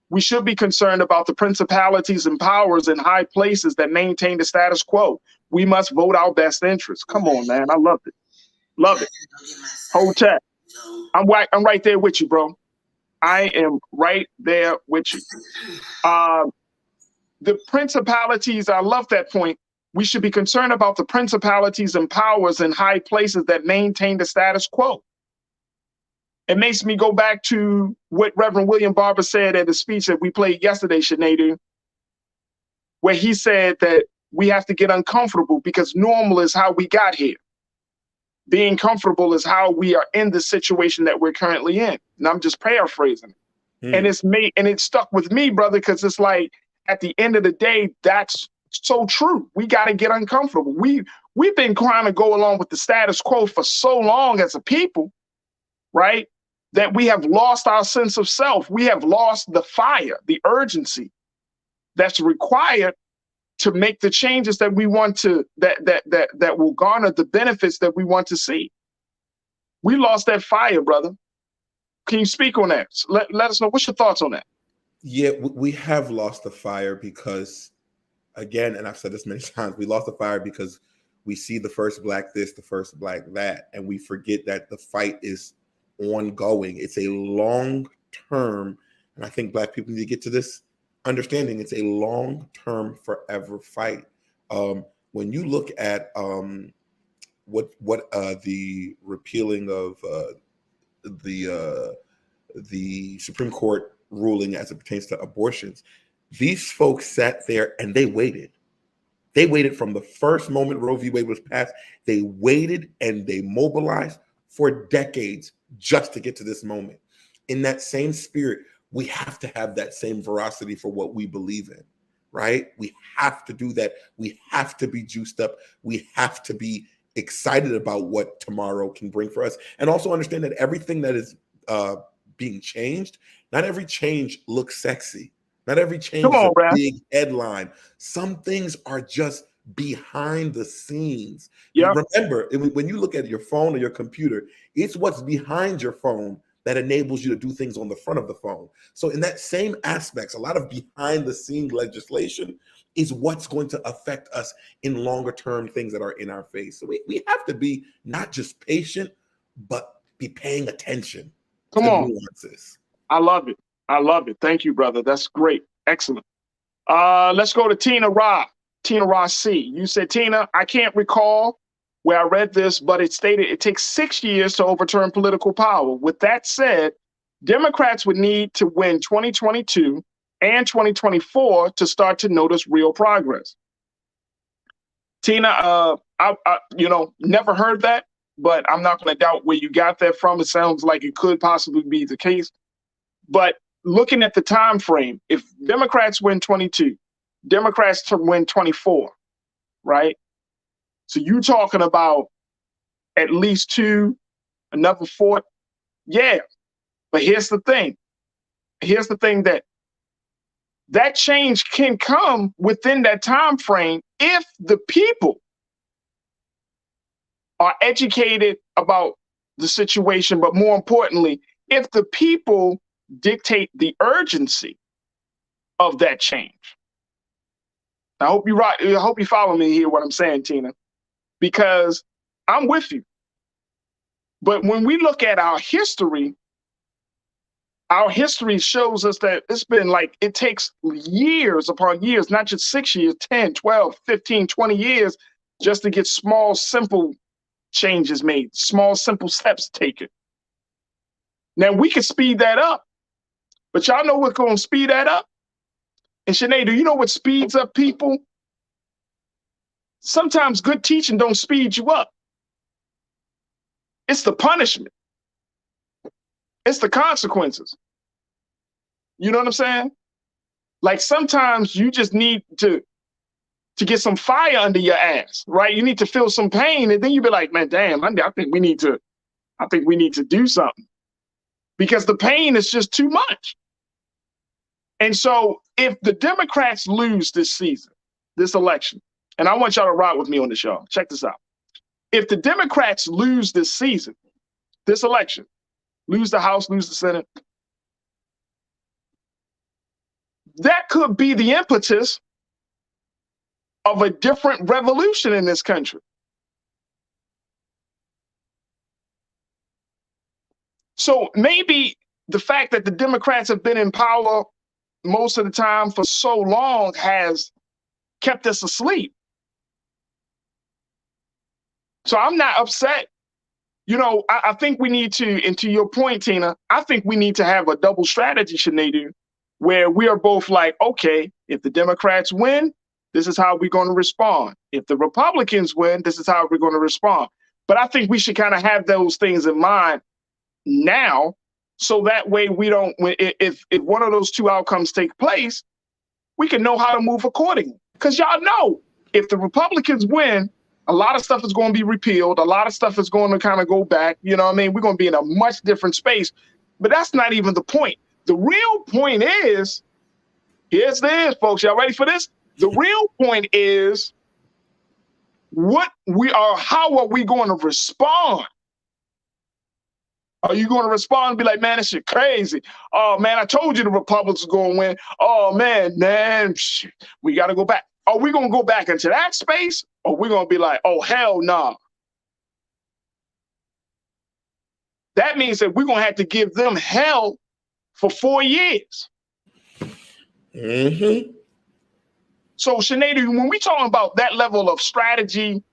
We should be concerned about the principalities and powers in high places that maintain the status quo. We must vote our best interest. Come on, man. I love it. Love it. Hotep. I'm right there with you, bro. I am right there with you. The principalities, I love that point. We should be concerned about the principalities and powers in high places that maintain the status quo. It makes me go back to what Reverend William Barber said at the speech that we played yesterday, Sinead, where he said that we have to get uncomfortable because normal is how we got here. Being comfortable is how we are in the situation that we're currently in. And I'm just paraphrasing it. And it stuck with me, brother, because it's like, at the end of the day, that's so true. We got to get uncomfortable. We've been trying to go along with the status quo for so long as a people, right? That we have lost our sense of self. We have lost the fire, the urgency that's required to make the changes that we want to, that will garner the benefits that we want to see. We lost that fire, brother. Can you speak on that? Let us know. What's your thoughts on that? Yeah, we have lost the fire because, again, and I've said this many times, we lost the fire because we see the first black this, the first black that, and we forget that the fight is ongoing. It's a long-term, and I think black people need to get to this understanding. It's a long-term, forever fight. When you look at what the repealing of the Supreme Court ruling as it pertains to abortions, these folks sat there and they waited. They waited from the first moment Roe v. Wade was passed. They waited and they mobilized for decades just to get to this moment. In that same spirit, we have to have that same veracity for what we believe in, right? We have to do that. We have to be juiced up. We have to be excited about what tomorrow can bring for us. And also understand that everything that is being changed, not every change looks sexy. Not every change is a big headline. Some things are just behind the scenes. Yep. Remember, when you look at your phone or your computer, it's what's behind your phone that enables you to do things on the front of the phone. So in that same aspects, a lot of behind the scenes legislation is what's going to affect us in longer term things that are in our face. So we have to be not just patient, but be paying attention to the nuances. I love it. I love it. Thank you, brother. That's great. Excellent. Let's go to Tina Ra. Tina Ra C. You said, Tina, I can't recall where I read this, but it stated it takes 6 years to overturn political power. With that said, Democrats would need to win 2022 and 2024 to start to notice real progress. Tina, I never heard that, but I'm not going to doubt where you got that from. It sounds like it could possibly be the case. But looking at the time frame, if Democrats win 22, Democrats to win 24, right? So you're talking about at least 2, another 4. Yeah. But here's the thing. Here's the thing that change can come within that time frame if the people are educated about the situation, but more importantly, if the people dictate the urgency of that change. I hope you follow me here, what I'm saying, Tina, because I'm with you. But when we look at our history shows us that it's been like, it takes years upon years, not just 6 years, 10, 12, 15, 20 years, just to get small, simple changes made, small, simple steps taken. Now we can speed that up, but y'all know what's going to speed that up? And Sinead, do you know what speeds up people? Sometimes good teaching don't speed you up. It's the punishment. It's the consequences. You know what I'm saying? Like sometimes you just need to get some fire under your ass, right? You need to feel some pain, and then you be like, man, damn, I think we need to do something. Because the pain is just too much. And so if the Democrats lose this season, this election, and I want y'all to ride with me on this, y'all. Check this out. If the Democrats lose this season, this election, lose the House, lose the Senate, that could be the impetus of a different revolution in this country. So maybe the fact that the Democrats have been in power most of the time for so long has kept us asleep. So I'm not upset. You know, I think we need to, and to your point, Tina, I think we need to have a double strategy, Sinead, where we are both like, okay, if the Democrats win, this is how we're going to respond. If the Republicans win, this is how we're going to respond. But I think we should kind of have those things in mind now, so that way we don't, if one of those two outcomes take place, we can know how to move accordingly. Because y'all know, if the Republicans win, a lot of stuff is going to be repealed. A lot of stuff is going to kind of go back. You know what I mean? We're going to be in a much different space. But that's not even the point. The real point is, here's this, folks. Y'all ready for this? The real point is how are we going to respond? Are you going to respond and be like, man, this shit crazy? Oh, man, I told you the Republicans are going to win. Oh, man, shit, we got to go back. Are we going to go back into that space? Or are we going to be like, oh, hell no. Nah. That means that we're going to have to give them hell for 4 years. Mm-hmm. So, Sinead, when we talking about that level of strategy,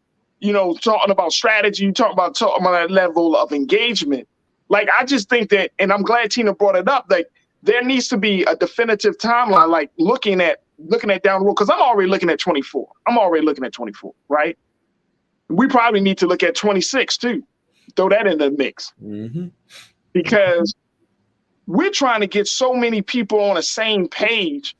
you know, talking about that level of engagement, like, I just think that, and I'm glad Tina brought it up, like, there needs to be a definitive timeline, like looking at down the road, because I'm already looking at 24. Right? We probably need to look at 26 too. Throw that in the mix. Mm-hmm. Because we're trying to get so many people on the same page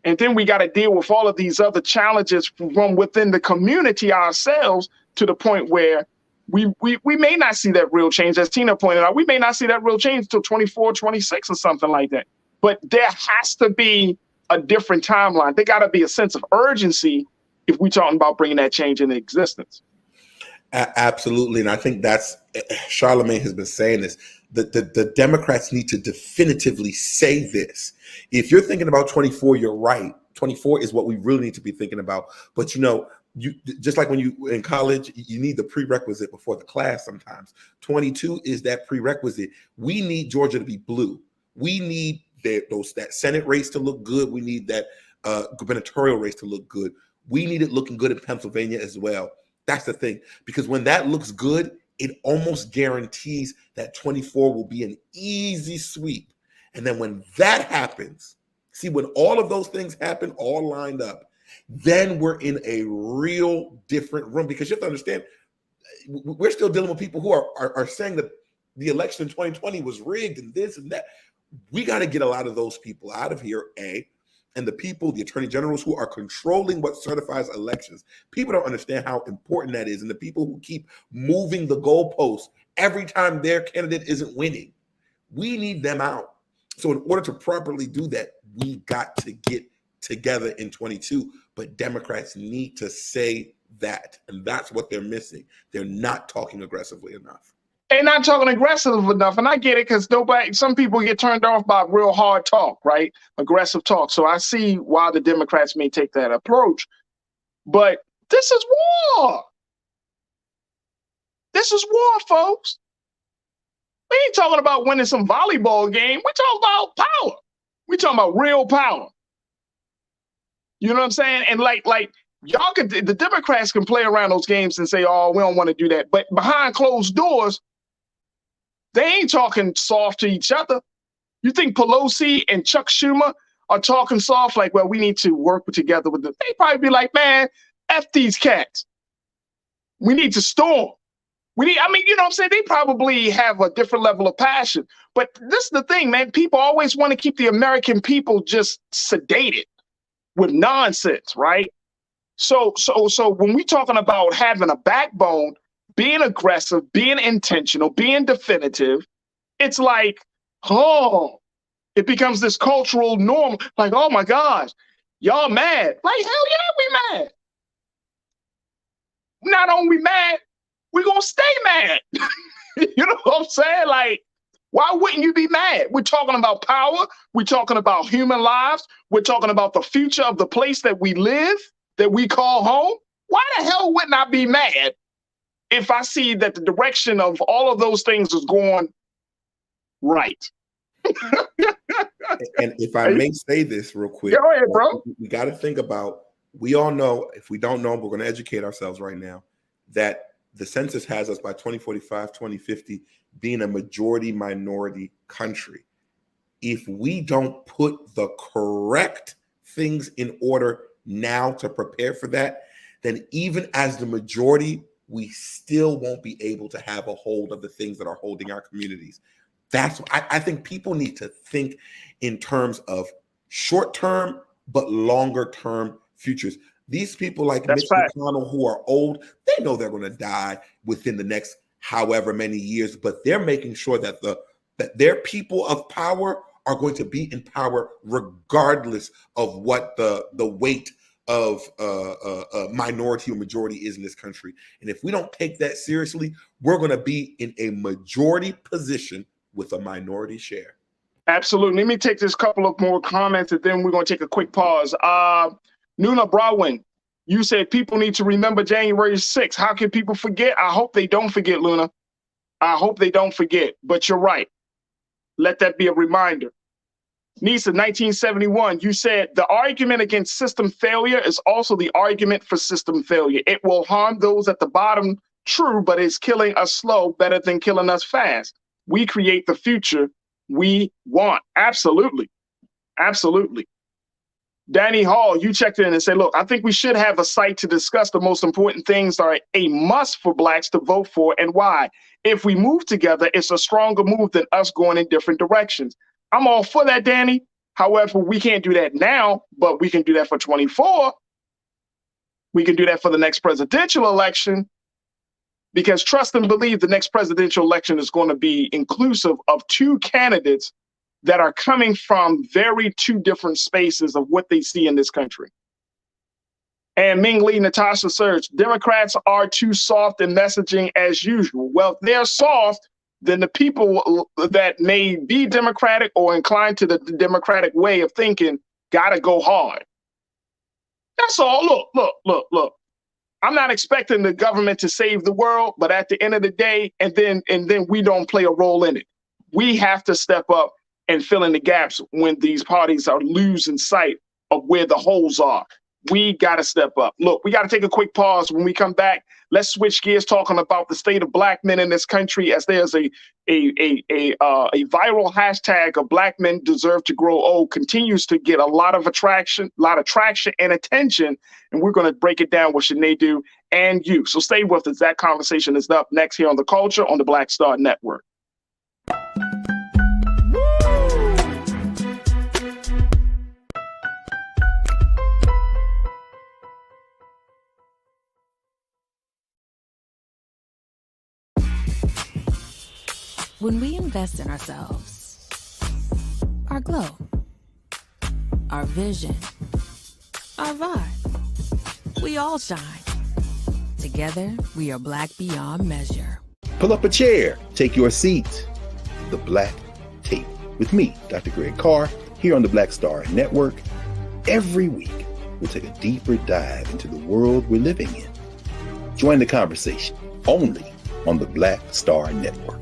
And then we got to deal with all of these other challenges from within the community ourselves, to the point where we may not see that real change. As Tina pointed out, we may not see that real change until 24, 26 or something like that. But there has to be a different timeline. There got to be a sense of urgency if we're talking about bringing that change into existence. Absolutely. And I think that's, Charlemagne has been saying this, the Democrats need to definitively say this. If you're thinking about 24, you're right. 24 is what we really need to be thinking about. But you just like when you in college, you need the prerequisite before the class sometimes. 22 is that prerequisite. We need Georgia to be blue. We need that Senate race to look good. We need that gubernatorial race to look good. We need it looking good in Pennsylvania as well. That's the thing, because when that looks good, it almost guarantees that 24 will be an easy sweep. And then when that happens, see, when all of those things happen, all lined up, then we're in a real different room, because you have to understand, we're still dealing with people who are saying that the election in 2020 was rigged and this and that. We got to get a lot of those people out of here, and the people, the attorney generals who are controlling what certifies elections. People don't understand how important that is. And the people who keep moving the goalposts every time their candidate isn't winning, we need them out. So in order to properly do that, we got to get together in 22. But Democrats need to say that. And that's what they're missing. They're not talking aggressively enough. They're not talking aggressive enough. And I get it, because some people get turned off by real hard talk, right? Aggressive talk. So I see why the Democrats may take that approach. But this is war. This is war, folks. We ain't talking about winning some volleyball game. We're talking about power. We're talking about real power. You know what I'm saying? And like the Democrats can play around those games and say, oh, we don't want to do that. But behind closed doors, they ain't talking soft to each other. You think Pelosi and Chuck Schumer are talking soft, like, well, we need to work together with them? They probably be like, man, F these cats. We need to storm. You know what I'm saying? They probably have a different level of passion. But this is the thing, man. People always want to keep the American people just sedated with nonsense, right? So when we're talking about having a backbone, being aggressive, being intentional, being definitive, it's like, it becomes this cultural norm. Like, oh my gosh, y'all mad. Like, hell yeah, we mad. Not only mad, we're going to stay mad. You know what I'm saying? Like, why wouldn't you be mad? We're talking about power. We're talking about human lives. We're talking about the future of the place that we live, that we call home. Why the hell wouldn't I be mad if I see that the direction of all of those things is going right? And if I may say this real quick, go ahead, bro. We got to think about, we all know, if we don't know, we're going to educate ourselves right now, that the census has us by 2045, 2050 being a majority minority country. If we don't put the correct things in order now to prepare for that, then even as the majority, we still won't be able to have a hold of the things that are holding our communities. That's I think people need to think in terms of short-term but longer-term futures. These people like Mitch McConnell, who are old, they know they're going to die within the next however many years, but they're making sure that that their people of power are going to be in power regardless of what the weight of a minority or majority is in this country. And if we don't take that seriously, we're going to be in a majority position with a minority share. Absolutely. Let me take this couple of more comments, and then we're going to take a quick pause. Nuna Brawin, you said people need to remember January 6th. How can people forget? I hope they don't forget, Luna. I hope they don't forget. But you're right. Let that be a reminder. Nisa, 1971, you said the argument against system failure is also the argument for system failure. It will harm those at the bottom, true, but it's killing us slow, better than killing us fast. We create the future we want. Absolutely. Absolutely. Danny Hall, you checked in and said, look, I think we should have a site to discuss the most important things are a must for Blacks to vote for and why. If we move together, it's a stronger move than us going in different directions. I'm all for that, Danny. However, we can't do that now, but we can do that for 24. We can do that for the next presidential election, because trust and believe the next presidential election is going to be inclusive of two candidates that are coming from very two different spaces of what they see in this country. And Ming Lee, Natasha Serge, Democrats are too soft in messaging as usual. Well, if they're soft, then the people that may be Democratic or inclined to the Democratic way of thinking got to go hard. That's all. Look. I'm not expecting the government to save the world, but at the end of the day, and then we don't play a role in it. We have to step up and fill in the gaps when these parties are losing sight of where the holes are. We got to step up. Look, we got to take a quick pause. When we come back, let's switch gears talking about the state of black men in this country, as there's a viral hashtag of black men deserve to grow old continues to get a lot of traction and attention. And we're going to break it down with Sinead and you. So stay with us. That conversation is up next here on The Culture on the Black Star Network. When we invest in ourselves, our glow, our vision, our vibe, we all shine. Together, we are black beyond measure. Pull up a chair, take your seat. The Black Tape with me, Dr. Greg Carr, here on the Black Star Network. Every week, we'll take a deeper dive into the world we're living in. Join the conversation only on the Black Star Network.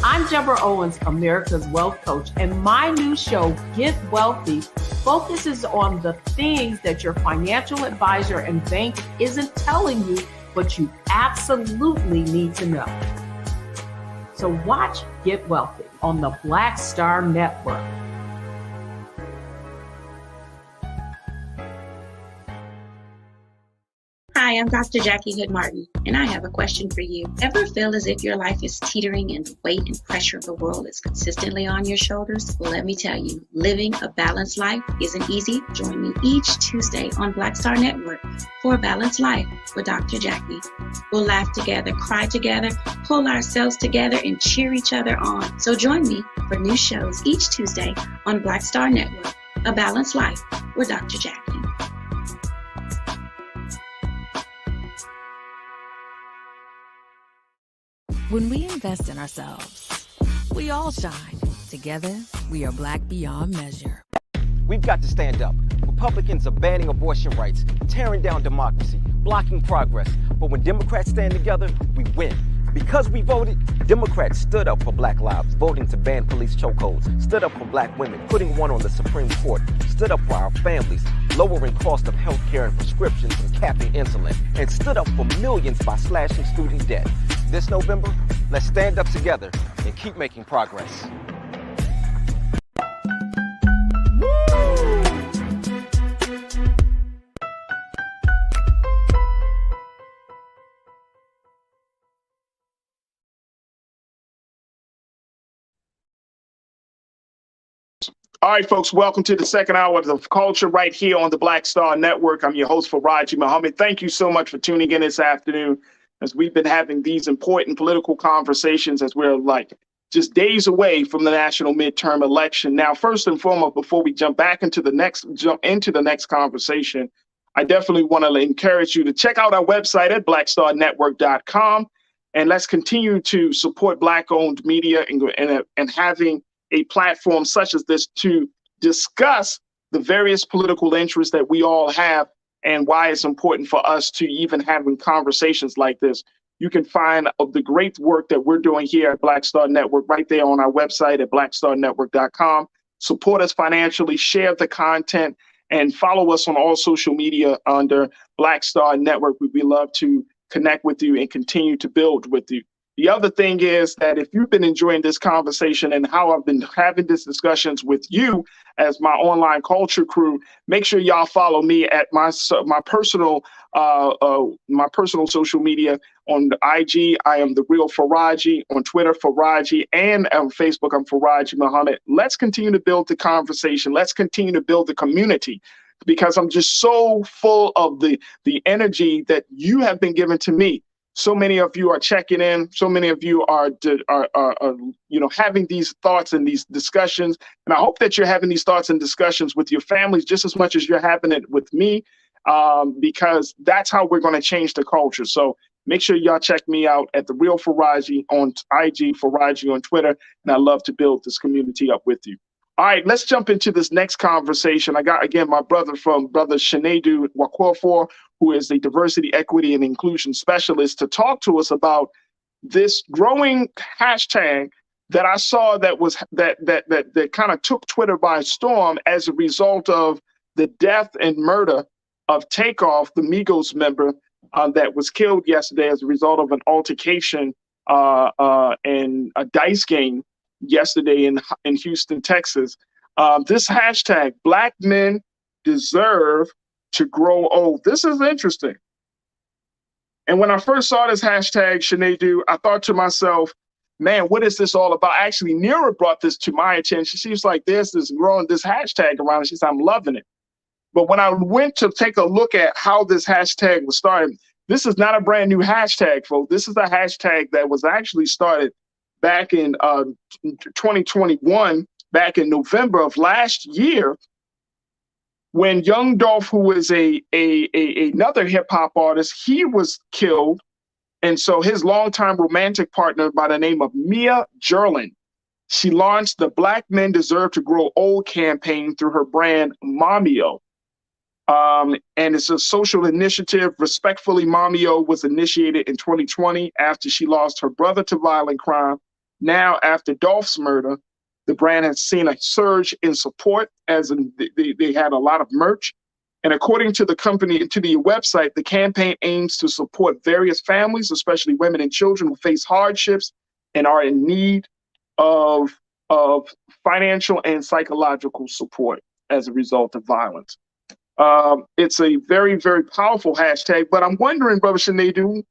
I'm Deborah Owens, America's Wealth Coach, and my new show, Get Wealthy, focuses on the things that your financial advisor and bank isn't telling you, but you absolutely need to know. So watch Get Wealthy on the Black Star Network. Hi, I'm Dr. Jackie Hood Martin, and I have a question for you. Ever feel as if your life is teetering and the weight and pressure of the world is consistently on your shoulders? Well, let me tell you, living a balanced life isn't easy. Join me each Tuesday on Black Star Network for a Balanced Life with Dr. Jackie. We'll laugh together, cry together, pull ourselves together, and cheer each other on. So join me for new shows each Tuesday on Black Star Network, A Balanced Life with Dr. Jackie. When we invest in ourselves, we all shine. Together, we are black beyond measure. We've got to stand up. Republicans are banning abortion rights, tearing down democracy, blocking progress. But when Democrats stand together, we win. Because we voted, Democrats stood up for black lives, voting to ban police chokeholds, stood up for black women, putting one on the Supreme Court, stood up for our families, lowering cost of health care and prescriptions and capping insulin, and stood up for millions by slashing student debt. This November, let's stand up together and keep making progress. All right, folks, welcome to the second hour of The Culture right here on the Black Star Network. I'm your host, Farajii Muhammad. Thank you so much for tuning in this afternoon as we've been having these important political conversations as we're like just days away from the national midterm election. Now, first and foremost, before we jump into the next conversation, I definitely want to encourage you to check out our website at blackstarnetwork.com, and let's continue to support Black-owned media and having a platform such as this to discuss the various political interests that we all have and why it's important for us to even having conversations like this. You can find the great work that we're doing here at Black Star Network right there on our website at blackstarnetwork.com. Support us financially, share the content, and follow us on all social media under Black Star Network. We'd love to connect with you and continue to build with you. The other thing is that if you've been enjoying this conversation and how I've been having these discussions with you as my online culture crew, make sure y'all follow me at my personal social media. On the IG, I am the real Farajii. On Twitter, Farajii, and on Facebook, I'm Farajii Muhammad. Let's continue to build the conversation. Let's continue to build the community, because I'm just so full of the energy that you have been given to me. So many of you are checking in. So many of you are having these thoughts and these discussions. And I hope that you're having these thoughts and discussions with your families just as much as you're having it with me, because that's how we're going to change the culture. So make sure y'all check me out at The Real Farajii on IG, Farajii on Twitter. And I love to build this community up with you. All right, let's jump into this next conversation. I got, again, my brother Shinedu Wakofor, who is a diversity, equity, and inclusion specialist, to talk to us about this growing hashtag that I saw that kind of took Twitter by storm as a result of the death and murder of Takeoff, the Migos member that was killed yesterday as a result of an altercation in a dice game yesterday in Houston, Texas. This hashtag, Black men deserve to grow old. This is interesting. And when I first saw this hashtag, Shinedu, I thought to myself, man, what is this all about? Actually, Nira brought this to my attention. She was like, there's this hashtag around, and she said, I'm loving it. But when I went to take a look at how this hashtag was started, this is not a brand new hashtag, folks. This is a hashtag that was actually started back in 2021, back in November of last year, when Young Dolph, who was another hip hop artist, he was killed. And so his longtime romantic partner by the name of Mia Jerlin, she launched the Black Men Deserve to Grow Old campaign through her brand Momio. And it's a social initiative. Respectfully, Momio was initiated in 2020 after she lost her brother to violent crime. Now, after Dolph's murder, the brand has seen a surge in support, as in they had a lot of merch. And according to the company, to the website, the campaign aims to support various families, especially women and children who face hardships and are in need of financial and psychological support as a result of violence. It's a very, very powerful hashtag, but I'm wondering, Brother Shinedu,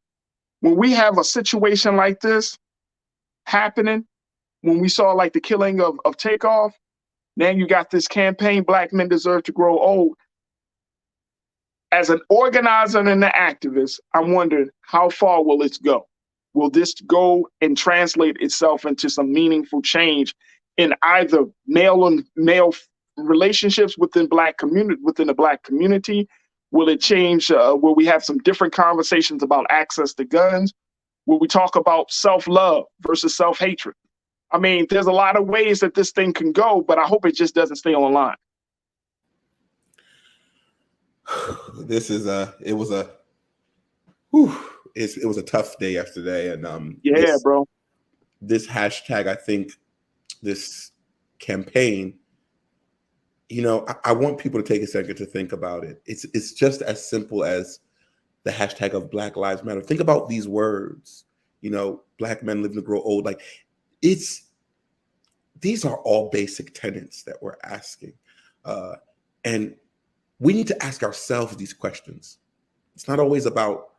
when we have a situation like this happening, when we saw like the killing of Takeoff, now you got this campaign, Black Men Deserve to Grow Old. As an organizer and an activist, I'm wondering, how far will it go? Will this go and translate itself into some meaningful change in either male and male relationships within the Black community? Will it change? Will we have some different conversations about access to guns? Will we talk about self-love versus self-hatred? I mean, there's a lot of ways that this thing can go, but I hope it just doesn't stay online. It was a tough day yesterday, and bro. This hashtag, I think, this campaign, I want people to take a second to think about it. It's just as simple as the hashtag of Black Lives Matter. Think about these words, Black men living to grow old. Like, these are all basic tenets that we're asking. And we need to ask ourselves these questions. It's not always about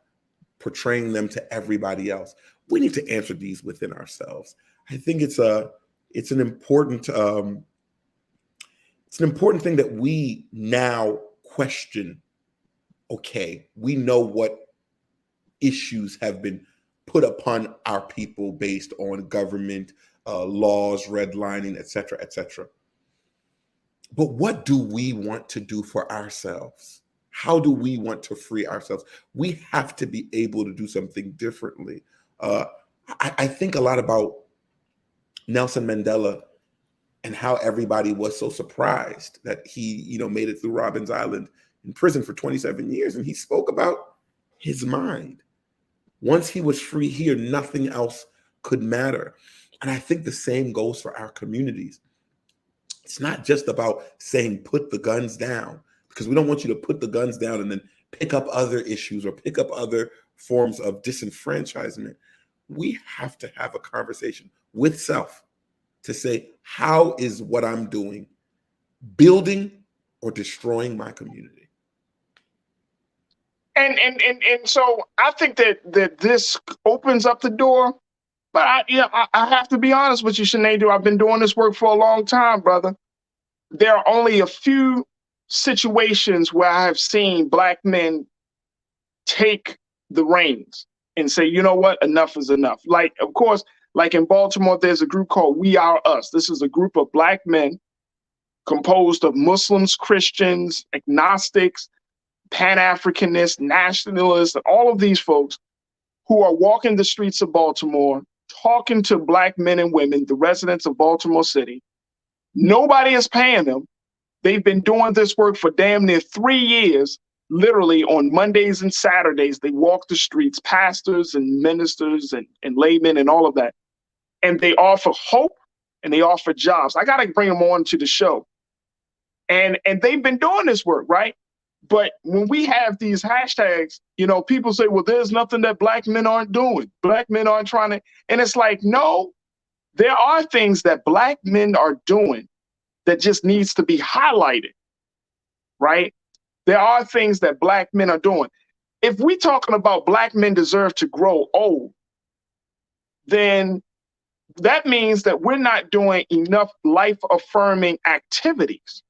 portraying them to everybody else. We need to answer these within ourselves. I think it's an important thing that we now question. Okay, we know what issues have been put upon our people based on government laws, redlining, et cetera, et cetera. But what do we want to do for ourselves? How do we want to free ourselves? We have to be able to do something differently. I think a lot about Nelson Mandela and how everybody was so surprised that he, made it through Robbins Island in prison for 27 years. And he spoke about his mind. Once he was free here, nothing else could matter. And I think the same goes for our communities. It's not just about saying, put the guns down, because we don't want you to put the guns down and then pick up other issues or pick up other forms of disenfranchisement. we have to have a conversation with self to say, how is what I'm doing building or destroying my community? And so I think that this opens up the door. But I have to be honest with you, Sinead. I've been doing this work for a long time, brother. There are only a few situations where I have seen Black men take the reins and say, you know what, enough is enough. Like, of course, like in Baltimore, there's a group called We Are Us. This is a group of Black men composed of Muslims, Christians, agnostics, Pan-Africanists, nationalists, and all of these folks who are walking the streets of Baltimore, talking to Black men and women, the residents of Baltimore City. Nobody is paying them. They've been doing this work for damn near 3 years. Literally on Mondays and Saturdays, they walk the streets, pastors and ministers and laymen and all of that. And they offer hope and they offer jobs. I got to bring them on to the show. And they've been doing this work, right? But when we have these hashtags, you know, people say, well, there's nothing that Black men aren't doing. Black men aren't trying to. And it's like, no, there are things that Black men are doing that just needs to be highlighted, right? There are things that Black men are doing. If we're talking about Black men deserve to grow old, then that means that we're not doing enough life-affirming activities.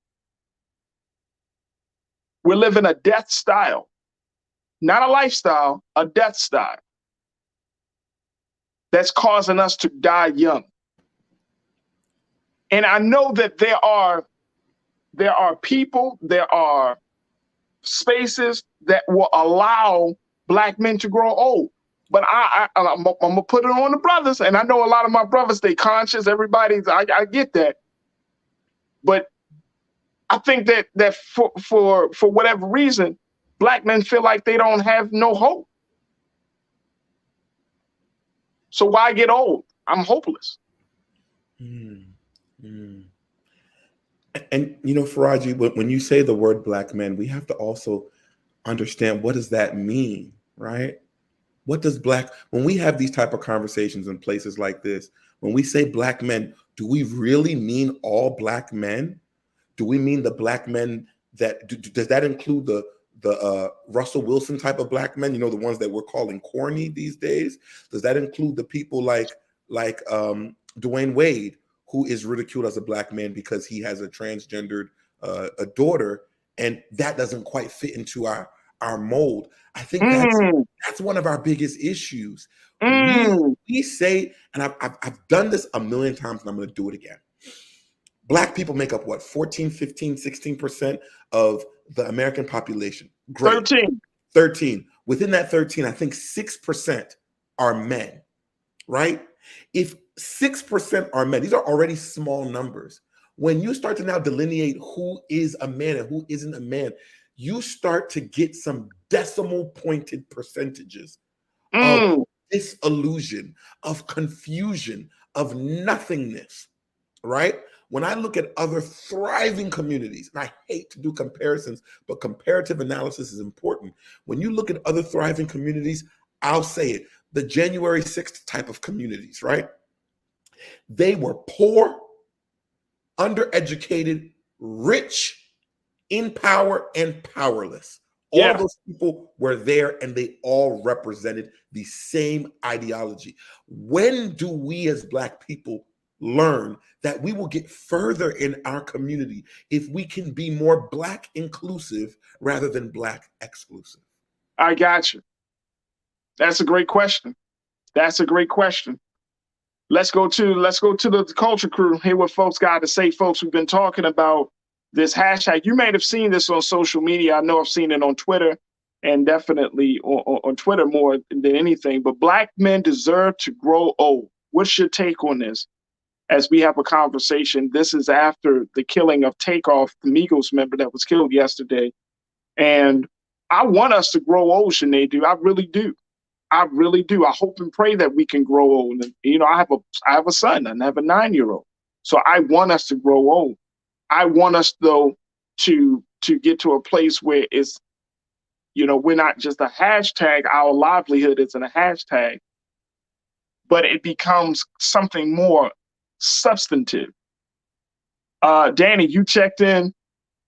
We're living a death style, not a lifestyle, a death style that's causing us to die young. And I know that there are people, there are spaces that will allow Black men to grow old. But I'm gonna put it on the brothers, and I know a lot of my brothers, they conscious, I get that. But I think that for whatever reason, Black men feel like they don't have no hope. So why get old? I'm hopeless. And you know, Farajii, when you say the word Black men, we have to also understand, what does that mean, right? What does when we have these type of conversations in places like this, when we say Black men, do we really mean all Black men? Do we mean the Black men does that include the Russell Wilson type of Black men? You know, the ones that we're calling corny these days. Does that include the people like Dwayne Wade, who is ridiculed as a Black man because he has a transgendered a daughter, and that doesn't quite fit into our mold? I think that's one of our biggest issues. We say, and I've done this a million times, and I'm going to do it again. Black people make up what, 14, 15, 16% of the American population. Great. 13. Within that 13, I think 6% are men, right? If 6% are men, these are already small numbers. When you start to now delineate who is a man and who isn't a man, you start to get some decimal pointed percentages of disillusion, of confusion, of nothingness, right? When I look at other thriving communities, and I hate to do comparisons, but comparative analysis is important. When you look at other thriving communities, I'll say it, the January 6th type of communities, right? They were poor, undereducated, rich, in power, and powerless. All of those people were there, and they all represented the same ideology. When do we as Black people learn that we will get further in our community if we can be more Black inclusive rather than Black exclusive? I got you. That's a great question. Let's go to the culture crew. Hear what folks got to say. Folks, we've been talking about this hashtag. You may have seen this on social media. I know I've seen it on Twitter, and definitely on Twitter more than anything. But Black men deserve to grow old. What's your take on this? As we have a conversation, this is after the killing of Takeoff, the Migos member that was killed yesterday. And I want us to grow old, Sinead. I really do. I hope and pray that we can grow old. And, you know, I have a son and I have a 9-year-old. So I want us to grow old. I want us, though, to get to a place where it's, you know, we're not just a hashtag. Our livelihood isn't a hashtag. but it becomes something more substantive. Danny, you checked in.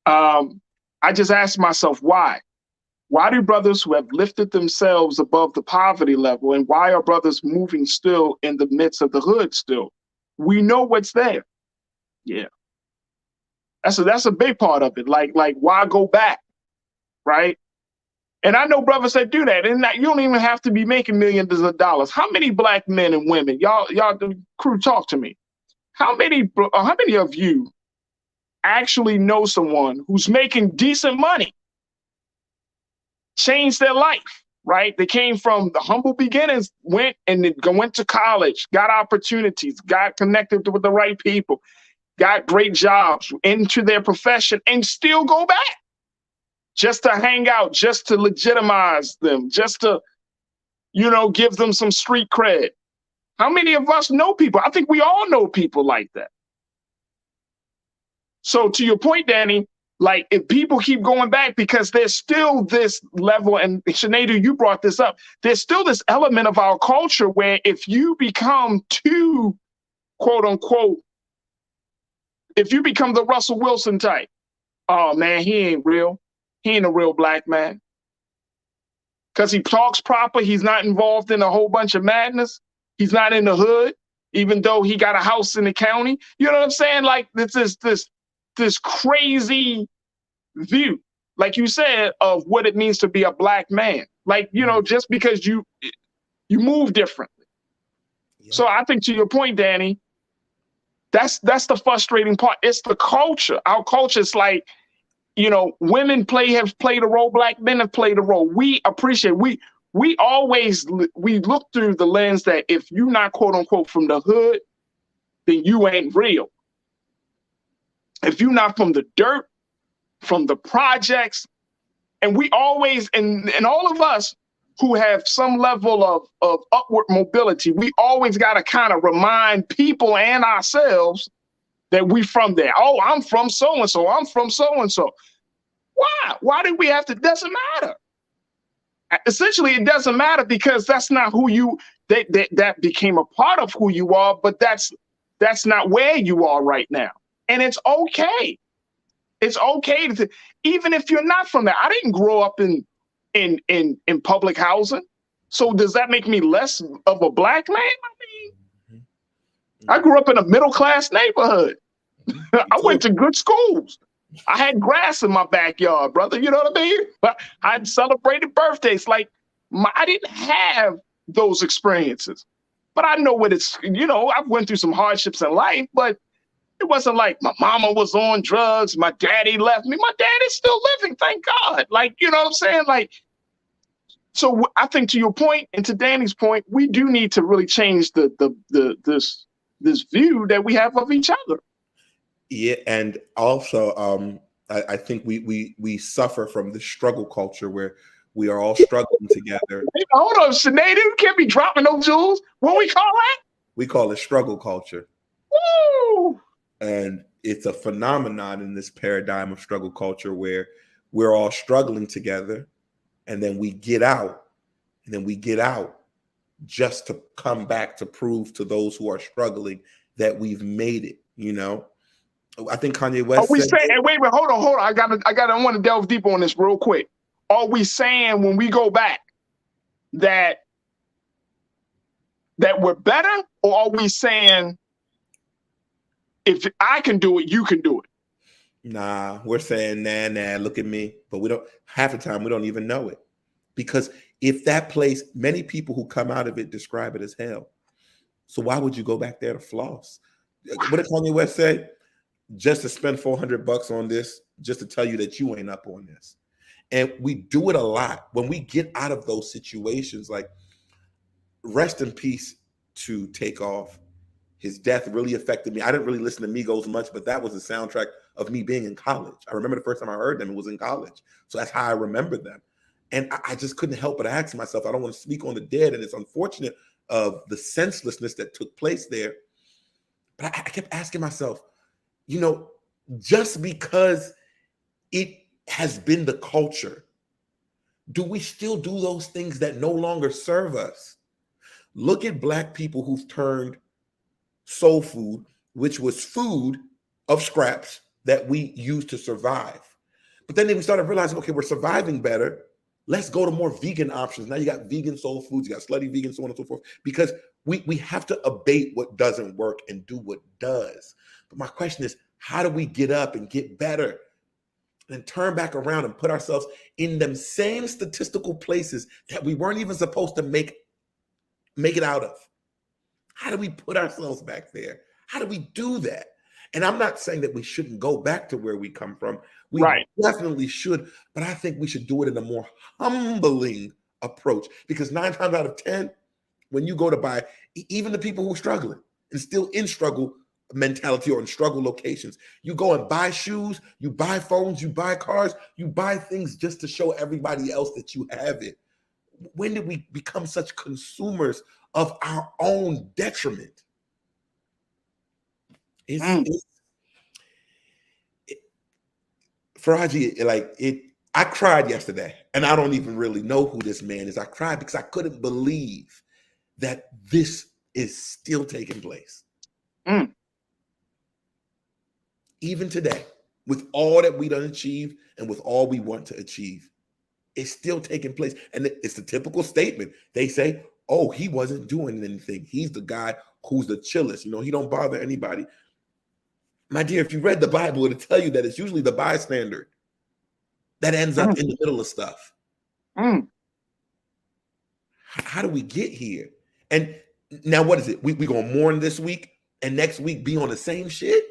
I just asked myself, why? Why do brothers who have lifted themselves above the poverty level, and why are brothers moving still in the midst of the hood still? We know what's there. Yeah. That's a big part of it. Like why go back? Right? And I know brothers that do that, and that you don't even have to be making millions of dollars. How many black men and women, y'all, the crew, talk to me. How many of you actually know someone who's making decent money, changed their life, right? They came from the humble beginnings, went to college, got opportunities, got connected with the right people, got great jobs into their profession, and still go back just to hang out, just to legitimize them, just to, give them some street cred. How many of us know people? I think we all know people like that. So to your point, Danny, like if people keep going back because there's still this level, and Sinead, you brought this up, there's still this element of our culture where if you become too, quote unquote, if you become the Russell Wilson type, oh man, he ain't real. He ain't a real black man. Because he talks proper, he's not involved in a whole bunch of madness. He's not in the hood, even though he got a house in the county. You know what I'm saying? Like this crazy view, like you said, of what it means to be a black man. Like, just because you move differently. Yeah. So I think to your point, Danny, that's the frustrating part. It's the culture. Our culture is like, women have played a role, black men have played a role. We appreciate, we always look through the lens that if you're not, quote unquote, from the hood, then you ain't real. If you're not from the dirt, from the projects, and we always, and all of us who have some level of upward mobility, we always got to kind of remind people and ourselves that we from there. Oh, I'm from so-and-so. I'm from so-and-so. Why? Why do we have to? Doesn't matter. Essentially, it doesn't matter because that's not who you, that became a part of who you are, but that's not where you are right now. And it's okay. It's okay to, even if you're not from there. I didn't grow up in public housing. So does that make me less of a black man? I mean, I grew up in a middle-class neighborhood. I went to good schools. I had grass in my backyard, brother. You know what I mean? But I celebrated birthdays. Like, I didn't have those experiences. But I know what it's, I've went through some hardships in life, but it wasn't like my mama was on drugs, my daddy left me. My daddy's still living, thank God. Like, you know what I'm saying? Like, so I think to your point and to Danny's point, we do need to really change this view that we have of each other. Yeah, and also I think we suffer from the struggle culture where we are all struggling together. Hold on, Sinead, you can't be dropping those jewels. What we call that? We call it struggle culture. Woo! And it's a phenomenon in this paradigm of struggle culture where we're all struggling together, and then we get out, just to come back to prove to those who are struggling that we've made it. I think Kanye West. Are we saying? Wait, hold on. I want to delve deeper on this real quick. Are we saying when we go back that we're better, or are we saying if I can do it, you can do it? Nah, we're saying nah, look at me. But we don't, half the time we don't even know it. Because if that place, many people who come out of it describe it as hell. So why would you go back there to floss? What did Kanye West say? Just to spend $400 on this, just to tell you that you ain't up on this. And we do it a lot. When we get out of those situations, like, rest in peace to Takeoff. His death really affected me. I didn't really listen to Migos much, but that was the soundtrack of me being in college. I remember the first time I heard them, it was in college. So that's how I remember them. And I just couldn't help but ask myself, I don't want to speak on the dead, and it's unfortunate of the senselessness that took place there. But I kept asking myself, just because it has been the culture, do we still do those things that no longer serve us? Look at Black people who've turned soul food, which was food of scraps that we used to survive. But then we started realizing, okay, we're surviving better. Let's go to more vegan options. Now you got vegan soul foods, you got slutty vegan, so on and so forth, because we have to abate what doesn't work and do what does. But my question is, how do we get up and get better and turn back around and put ourselves in them same statistical places that we weren't even supposed to make it out of? How do we put ourselves back there? How do we do that? And I'm not saying that we shouldn't go back to where we come from. We definitely should, but I think we should do it in a more humbling approach, because 9 times out of 10, when you go to buy, even the people who are struggling and still in struggle mentality or in struggle locations, you go and buy shoes, you buy phones, you buy cars, you buy things just to show everybody else that you have it. When did we become such consumers of our own detriment? Farajii, I cried yesterday, and I don't even really know who this man is. I cried because I couldn't believe that this is still taking place. Even today, with all that we done achieved and with all we want to achieve, it's still taking place. And it's the typical statement. They say, oh, he wasn't doing anything. He's the guy who's the chillest. He don't bother anybody. My dear, if you read the Bible, it'll tell you that it's usually the bystander that ends up in the middle of stuff. How do we get here? And now what is it? We going to mourn this week and next week be on the same shit?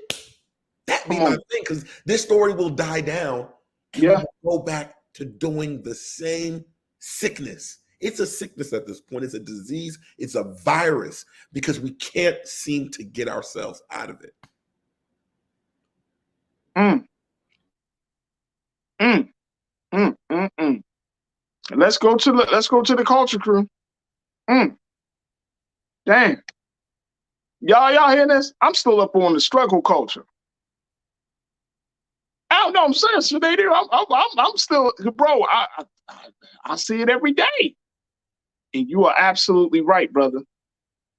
That be my thing, because this story will die down and we will go back to doing the same sickness. It's a sickness at this point. It's a disease. It's a virus, because we can't seem to get ourselves out of it. Let's go to the culture crew. Dang. Y'all hear this? I'm still up on the struggle culture. I don't know. I'm serious. They do. I'm still, bro. I see it every day, and you are absolutely right, brother.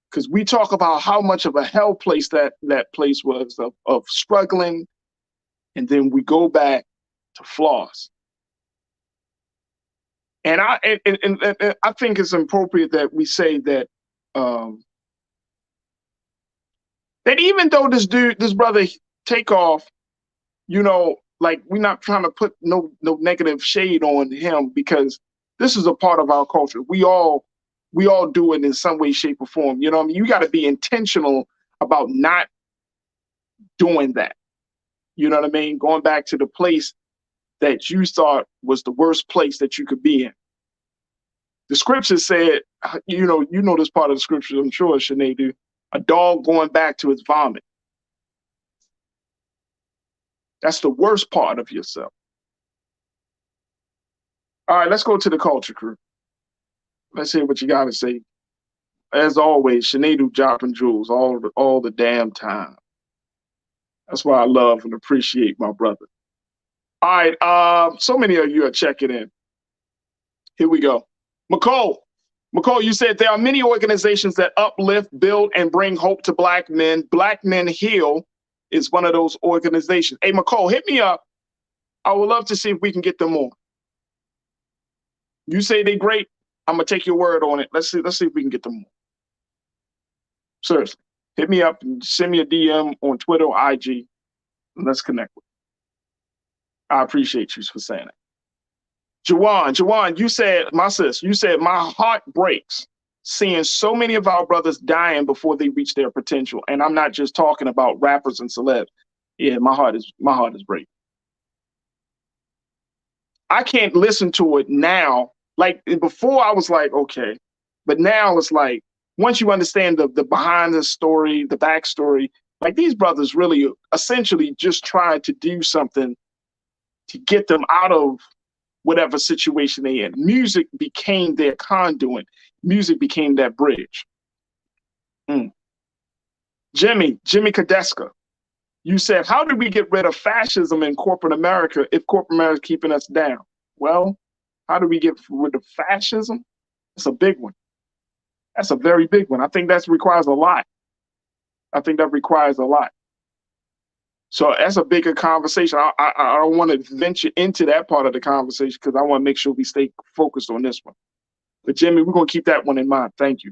Because we talk about how much of a hell place that place was of struggling, and then we go back to flaws. And I think it's appropriate that we say that that even though this brother Takeoff, we're not trying to put no negative shade on him, because this is a part of our culture. We all do it in some way, shape, or form. You know what I mean? You got to be intentional about not doing that. You know what I mean? Going back to the place that you thought was the worst place that you could be in. The scripture said, you know this part of the scripture, I'm sure, Shanae do, a dog going back to its vomit. That's the worst part of yourself. All right, let's go to the culture crew. Let's hear what you got to say. As always, Shanae do dropping jewels all the damn time. That's why I love and appreciate my brother. All right, so many of you are checking in. Here we go. McCole, you said there are many organizations that uplift, build, and bring hope to Black men. Black Men Heal is one of those organizations. Hey, McCole, hit me up. I would love to see if we can get them more. You say they're great. I'm gonna take your word on it. Let's see if we can get them more. Seriously, hit me up and send me a DM on Twitter or IG, and let's connect with you. I appreciate you for saying it. Jawan, you said, my sis, my heart breaks seeing so many of our brothers dying before they reach their potential. And I'm not just talking about rappers and celebs. Yeah, my heart is breaking. I can't listen to it now. Like before I was like, okay, but now it's like, once you understand the behind the story, the backstory, like these brothers really essentially just tried to do something to get them out of whatever situation they're in. Music became their conduit. Music became that bridge. Jimmy Kadeska, you said, how do we get rid of fascism in corporate America if corporate America is keeping us down? Well, how do we get rid of fascism? It's a big one. That's a very big one. I think that requires a lot. I think that requires a lot. So that's a bigger conversation. I don't want to venture into that part of the conversation because I want to make sure we stay focused on this one. But Jimmy, we're going to keep that one in mind. Thank you.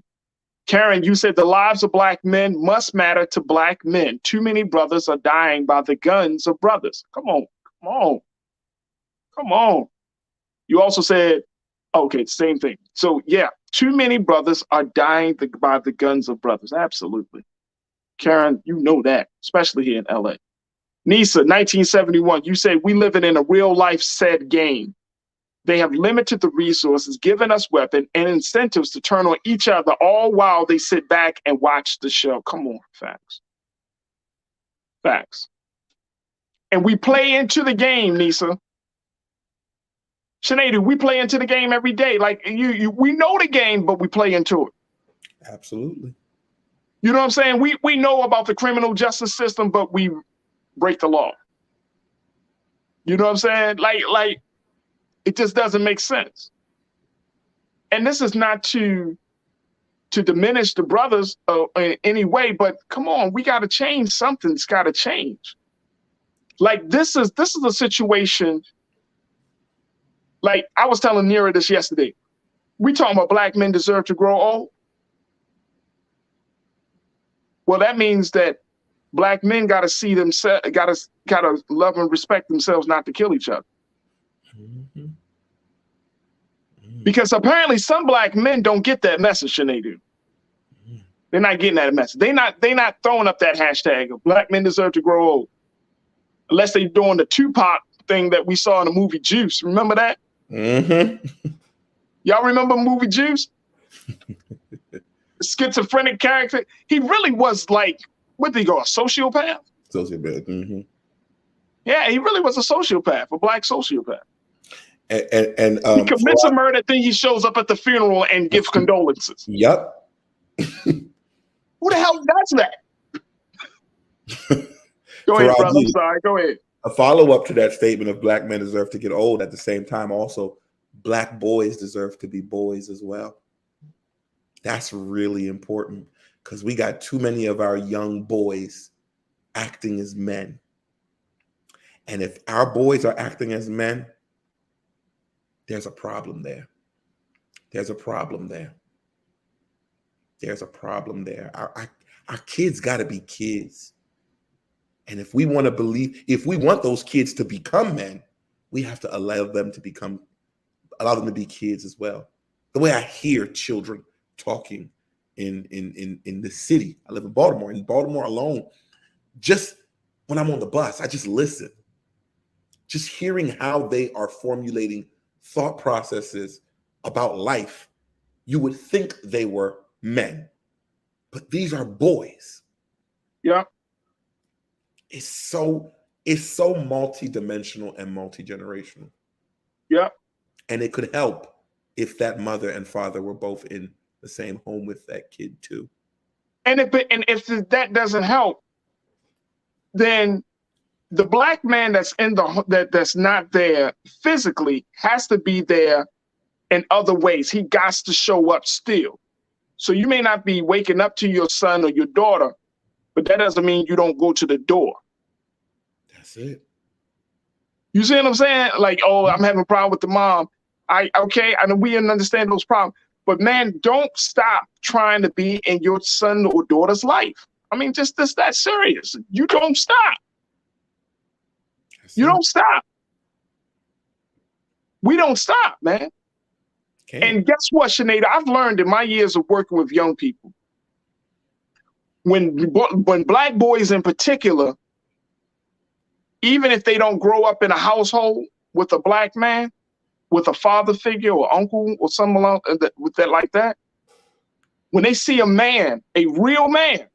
Karen, you said the lives of Black men must matter to Black men. Too many brothers are dying by the guns of brothers. Come on, come on, come on. You also said, okay, same thing. So yeah, too many brothers are dying by the guns of brothers. Absolutely. Karen, you know that, especially here in LA. Nisa, 1971, you say we living in a real life said game. They have limited the resources, given us weapons and incentives to turn on each other, all while they sit back and watch the show. Come on, facts. Facts. And we play into the game, Nisa. Sinead, we play into the game every day. Like we know the game, but we play into it. Absolutely. You know what I'm saying? We know about the criminal justice system, but we break the law. You know what I'm saying? Like it just doesn't make sense. And this is not to diminish the brothers in any way, but come on, we got to change. Something's got to change. Like this is a situation. Like I was telling Nira this yesterday. We talking about Black men deserve to grow old. Well, that means that Black men got to see themselves, got to love and respect themselves, not to kill each other. Mm-hmm. Because apparently some Black men don't get that message, and they do. They're not getting that message. They not throwing up that hashtag of Black men deserve to grow old, unless they doing the Tupac thing that we saw in the movie Juice. Remember that? Mm-hmm. Y'all remember movie Juice? The schizophrenic character. He really was like, what did he go, a sociopath? Sociopath. Mm-hmm. Yeah, he really was a sociopath, a Black sociopath. And he commits a murder, then he shows up at the funeral and gives condolences. Yep. Who the hell does that? Go ahead, brother. I'm sorry. Go ahead. A follow-up to that statement of Black men deserve to get old. At the same time, also, Black boys deserve to be boys as well. That's really important because we got too many of our young boys acting as men. And if our boys are acting as men, there's a problem there. There's a problem there. There's a problem there. Our kids got to be kids. And if we want those kids to become men, we have to allow them to be kids as well. The way I hear children talking in the city. I live in Baltimore. In Baltimore alone, just when I'm on the bus, I just listen. Just hearing how they are formulating thought processes about life, you would think they were men, but these are boys. Yeah. It's so multidimensional and multi-generational. Yeah. And it could help if that mother and father were both in the same home with that kid too. And if that doesn't help, then the Black man that's that's not there physically has to be there in other ways. He got to show up still. So you may not be waking up to your son or your daughter, but that doesn't mean you don't go to the door. That's it. You see what I'm saying? Like, oh, I'm having a problem with the mom. I know we understand those problems, but man, don't stop trying to be in your son or daughter's life. I mean, just that serious. You don't stop. You don't stop. We don't stop, man. Okay. And guess what, Sinead? I've learned in my years of working with young people, when Black boys in particular, even if they don't grow up in a household with a Black man, with a father figure or uncle or someone like that, when they see a man, a real man,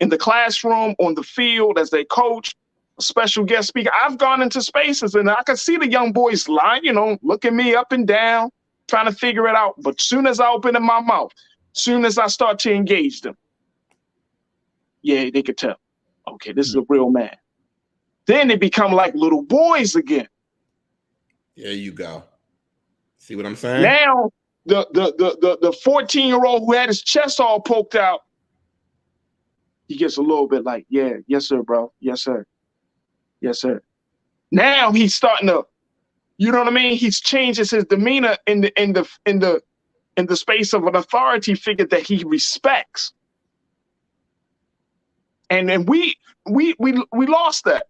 in the classroom, on the field, as they coach, a special guest speaker, I've gone into spaces and I can see the young boys lying, looking me up and down, trying to figure it out. But soon as I open my mouth, soon as I start to engage them, yeah, they could tell, okay, this is a real man. Then they become like little boys again. There you go. See what I'm saying? the 14-year-old who had his chest all poked out, he gets a little bit like, yeah, yes, sir, bro. Yes, sir. Yes, sir. Now he's starting to, you know what I mean? He's changes his demeanor in the space of an authority figure that he respects. And we lost that.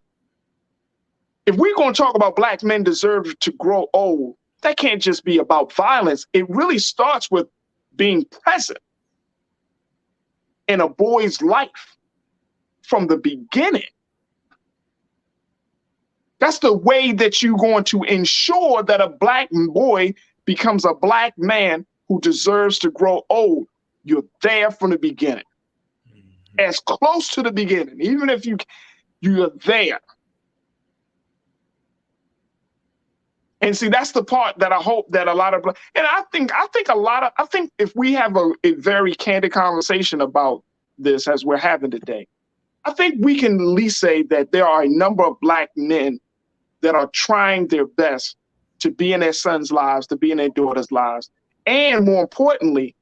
If we're going to talk about black men deserve to grow old, that can't just be about violence. It really starts with being present in a boy's life from the beginning. That's the way that you're going to ensure that a black boy becomes a black man who deserves to grow old. You're there from the beginning, as close to the beginning, even if you're there. And see, that's the part that I hope that a lot of, and I think if we have a very candid conversation about this as we're having today, I think we can at least say that there are a number of black men that are trying their best to be in their sons' lives, to be in their daughters' lives, and more importantly,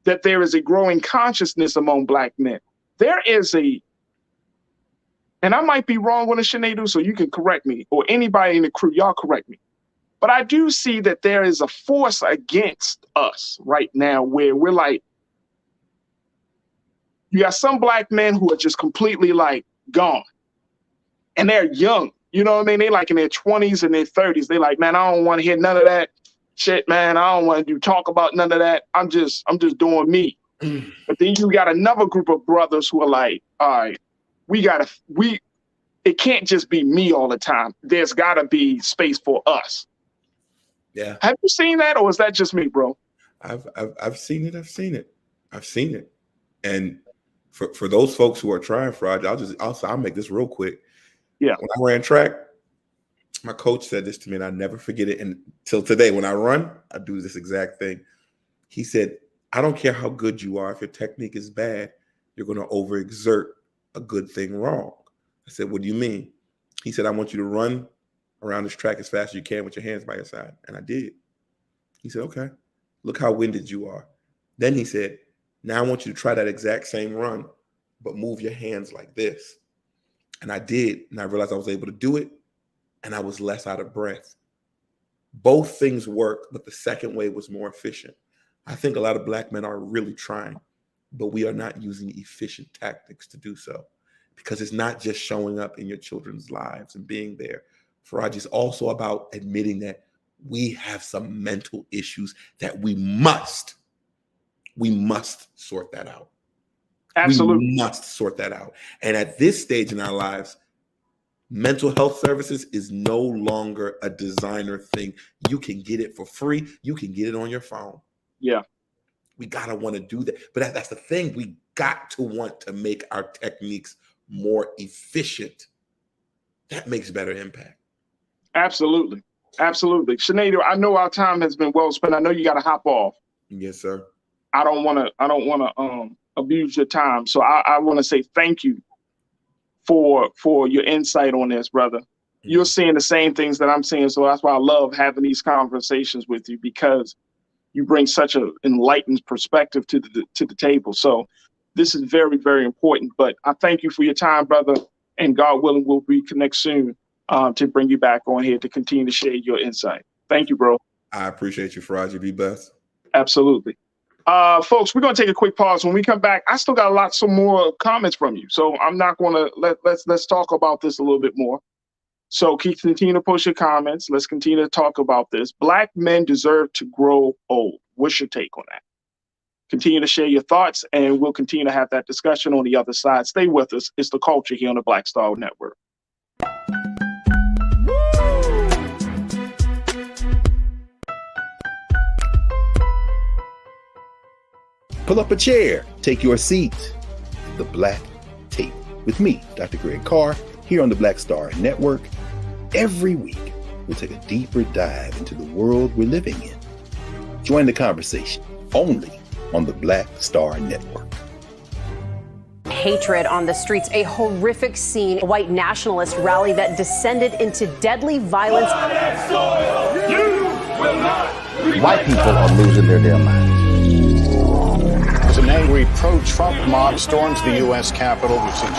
that there is a growing consciousness among black men. There is and I might be wrong with a Sinead, so you can correct me, or anybody in the crew, y'all correct me. But I do see that there is a force against us right now where we're like, you got some black men who are just completely like gone. And they're young. You know what I mean? They like in their 20s and their 30s. They like, man, I don't want to hear none of that shit, man. I don't want to talk about none of that. I'm just doing me. But then you got another group of brothers who are like, all right, it can't just be me all the time. There's gotta be space for us. Yeah. Have you seen that, or is that just me, bro? I've seen it. And for those folks who are trying, Farajii, I'll make this real quick. Yeah. When I ran track, my coach said this to me, and I never forget it. And till today, when I run, I do this exact thing. He said, I don't care how good you are. If your technique is bad, you're going to overexert a good thing wrong. I said, what do you mean? He said, I want you to run around this track as fast as you can with your hands by your side. And I did. He said, okay, look how winded you are. Then he said, now I want you to try that exact same run, but move your hands like this. And I did. And I realized I was able to do it. And I was less out of breath. Both things worked, but the second way was more efficient. I think a lot of black men are really trying, but we are not using efficient tactics to do so, because it's not just showing up in your children's lives and being there. Farajii, is also about admitting that we have some mental issues that we must sort that out. Absolutely. We must sort that out. And at this stage in our lives, mental health services is no longer a designer thing. You can get it for free. You can get it on your phone. Yeah. We got to want to do that. But that's the thing. We got to want to make our techniques more efficient. That makes better impact. Absolutely. Absolutely. Sinead, I know our time has been well spent. I know you got to hop off. Yes, sir. I don't want to abuse your time. So I want to say thank you for your insight on this, brother. Mm-hmm. You're seeing the same things that I'm seeing. So that's why I love having these conversations with you, because you bring such an enlightened perspective to the table. So this is very, very important. But I thank you for your time, brother. And God willing, we'll reconnect soon to bring you back on here to continue to share your insight. Thank you, bro. I appreciate you, Farajii. Be blessed. Absolutely. Folks, we're going to take a quick pause. When we come back, I still got some more comments from you. So I'm not going to let's talk about this a little bit more. So continue to post your comments. Let's continue to talk about this. Black men deserve to grow old. What's your take on that? Continue to share your thoughts, and we'll continue to have that discussion on the other side. Stay with us. It's The Culture here on the Black Star Network. Pull up a chair, take your seat. The Black Tape with me, Dr. Greg Carr, here on the Black Star Network. Every week, we'll take a deeper dive into the world we're living in. Join the conversation only on the Black Star Network. Hatred on the streets, a horrific scene, a white nationalist rally that descended into deadly violence. You will not White people are losing their damn minds. As an angry pro-Trump mob storms the U.S. Capitol, we've seen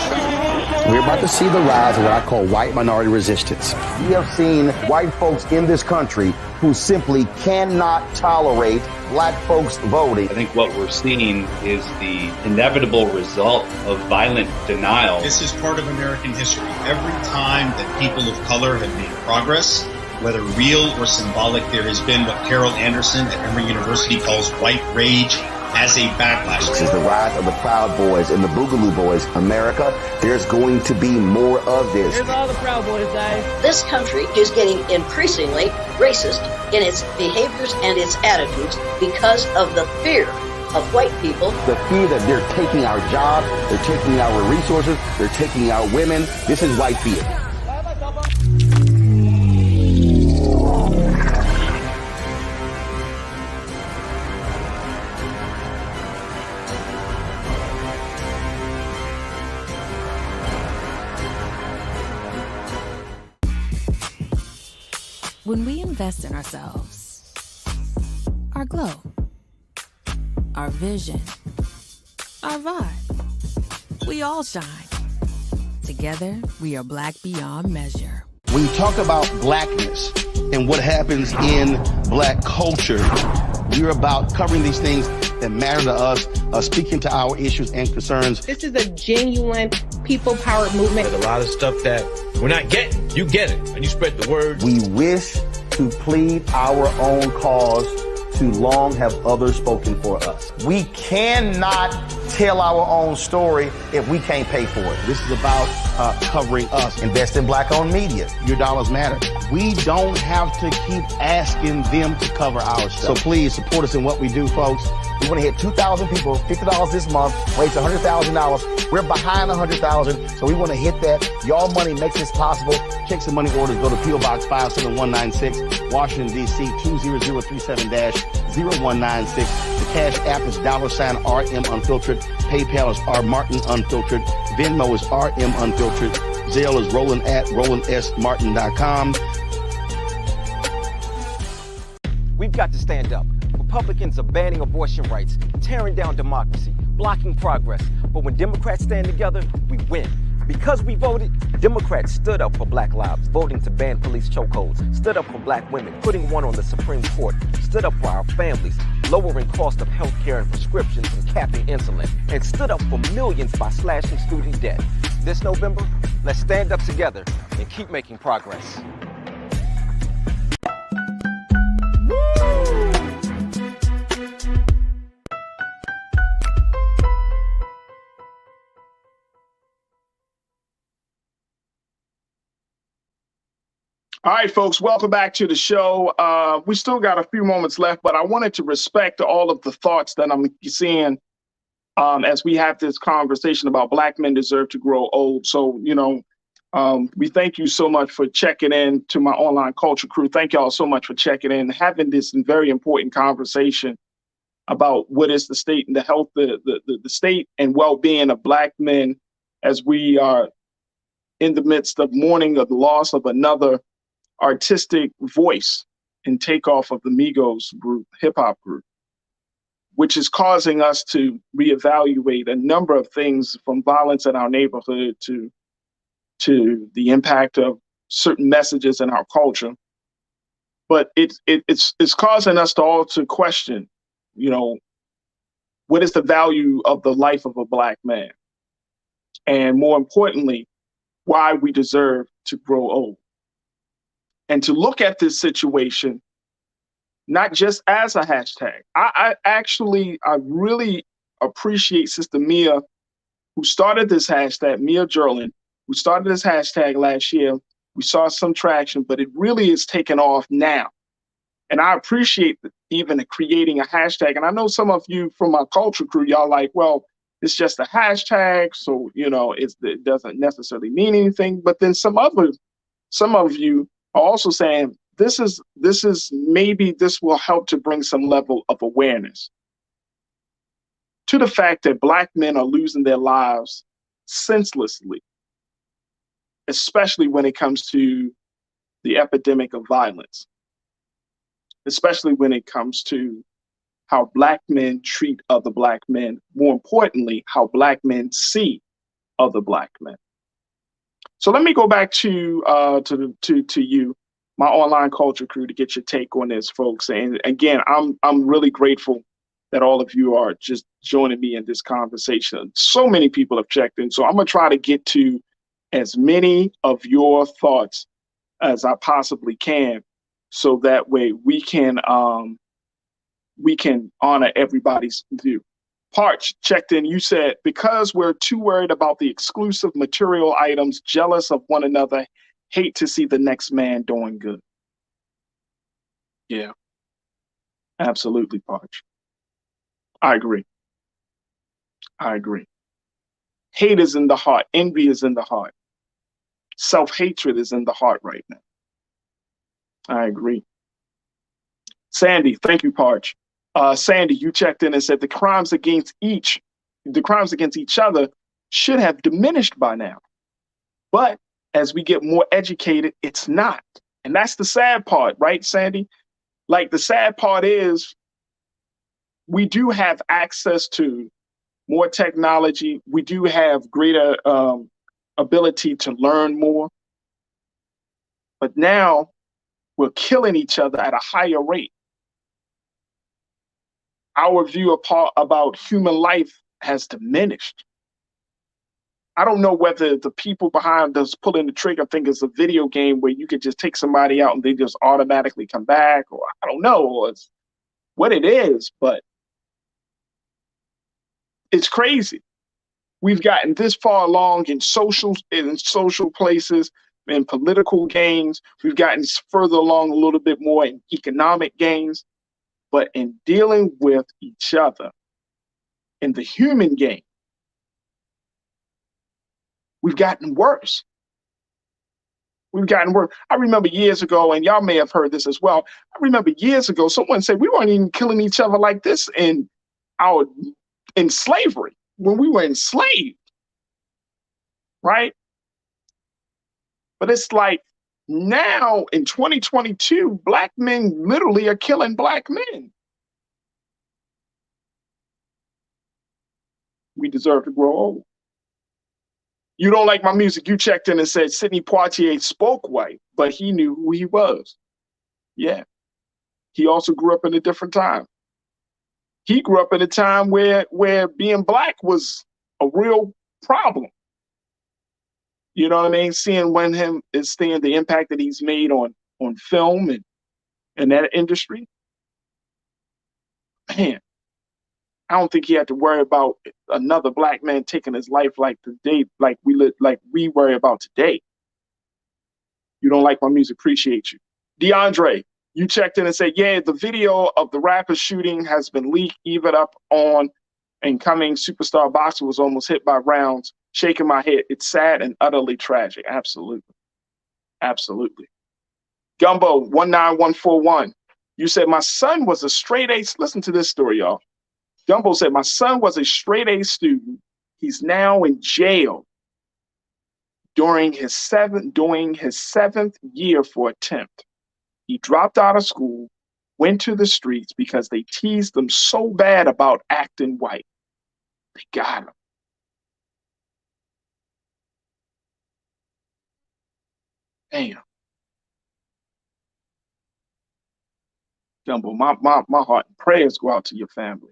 We're about to see the rise of what I call white minority resistance. We have seen white folks in this country who simply cannot tolerate black folks voting. I think what we're seeing is the inevitable result of violent denial. This is part of American history. Every time that people of color have made progress, whether real or symbolic, there has been what Carol Anderson at Emory University calls white rage as a backlash. This is the rise of the Proud Boys and the Boogaloo Boys. America, there's going to be more of this. Here's all the Proud Boys, Dave. This country is getting increasingly racist in its behaviors and its attitudes because of the fear of white people. The fear that they're taking our jobs, they're taking our resources, they're taking our women. This is white fear. When we invest in ourselves, our glow, our vision, our vibe, we all shine. Together, we are black beyond measure. When you talk about blackness and what happens in black culture, we're about covering these things that matter to us, speaking to our issues and concerns. This is a genuine people-powered movement. There's a lot of stuff that we're not getting. You get it, and you spread the word. We wish to plead our own cause. Too long have others spoken for us. We cannot tell our own story if we can't pay for it. This is about covering us. Invest in black-owned media. Your dollars matter. We don't have to keep asking them to cover our stuff. So please support us in what we do, folks. We want to hit 2,000 people, $50 this month, raise $100,000. We're behind 100,000, so we want to hit that. Y'all money makes this possible. Checks and money orders go to P.O. Box 57196, Washington, D.C. 20037-0196. The Cash App is $RM Unfiltered. PayPal is R Martin Unfiltered. Venmo is RM Unfiltered. Zelle is Roland at RolandSMartin.com. We've got to stand up. Republicans are banning abortion rights, tearing down democracy, blocking progress. But when Democrats stand together, we win. Because we voted, Democrats stood up for black lives, voting to ban police chokeholds, stood up for black women, putting one on the Supreme Court, stood up for our families, lowering cost of health care and prescriptions and capping insulin, and stood up for millions by slashing student debt. This November, let's stand up together and keep making progress. All right, folks, welcome back to the show. We still got a few moments left, but I wanted to respect all of the thoughts that I'm seeing as we have this conversation about black men deserve to grow old. So, we thank you so much for checking in to my online culture crew. Thank y'all so much for checking in, having this very important conversation about what is the state and the health, the state and well-being of black men as we are in the midst of mourning of the loss of another artistic voice and takeoff of the Migos group, hip hop group, which is causing us to reevaluate a number of things, from violence in our neighborhood to the impact of certain messages in our culture. But it's causing us to all to question, what is the value of the life of a black man? And more importantly, why we deserve to grow old. And to look at this situation, not just as a hashtag. I really appreciate Sister Mia, who started this hashtag, Mia Jerlin, who started this hashtag last year. We saw some traction, but it really is taking off now. And I appreciate even creating a hashtag. And I know some of you from my culture crew, y'all like, well, it's just a hashtag, so it doesn't necessarily mean anything. But then some of you are also saying this is maybe this will help to bring some level of awareness to the fact that black men are losing their lives senselessly, especially when it comes to the epidemic of violence. especially when it comes to how Black men treat other Black men. More importantly, how Black men see other Black men. So let me go back to you, my online culture crew, to get your take on this, folks. And again, I'm really grateful that all of you are just joining me in this conversation. So many people have checked in, so I'm gonna try to get to as many of your thoughts as I possibly can, so that way we can honor everybody's view. Parch checked in. You said, because we're too worried about the exclusive material items, jealous of one another, hate to see the next man doing good. Yeah, absolutely, Parch. I agree. I agree. Hate is in the heart. Envy is in the heart. Self-hatred is in the heart right now. I agree. Sandy, thank you, Parch. Sandy, you checked in and said the crimes against each other should have diminished by now. But as we get more educated, it's not. And that's the sad part, right, Sandy? Like, the sad part is we do have access to more technology. We do have greater ability to learn more. But now we're killing each other at a higher rate. Our view about human life has diminished. I don't know whether the people behind us pulling the trigger think it's a video game where you could just take somebody out and they just automatically come back, or I don't know, or it's what it is, but it's crazy. We've gotten this far along in social places, in political games. We've gotten further along a little bit more in economic games. But in dealing with each other in the human game, we've gotten worse. We've gotten worse. I remember years ago, and y'all may have heard this as well. I remember years ago, someone said we weren't even killing each other like this in slavery, when we were enslaved, right? But it's like now in 2022, Black men literally are killing Black men. We deserve to grow old. You don't like my music. You checked in and said Sidney Poitier spoke white, but he knew who he was. Yeah. He also grew up in a different time. He grew up in a time where being Black was a real problem. You know what I mean? Seeing the impact that he's made on film and that industry. Man, I don't think he had to worry about another Black man taking his life like we worry about today. You don't like my music, appreciate you. DeAndre, you checked in and said, yeah, the video of the rapper shooting has been leaked, even up on incoming superstar boxer was almost hit by rounds. Shaking my head. It's sad and utterly tragic. Absolutely. Absolutely. Gumbo 19141. You said my son was a straight A. Listen to this story, y'all. Gumbo said my son was a straight A student. He's now in jail during his seventh year for attempt. He dropped out of school, went to the streets because they teased him so bad about acting white. They got him. Damn. Gumbo, my heart and prayers go out to your family.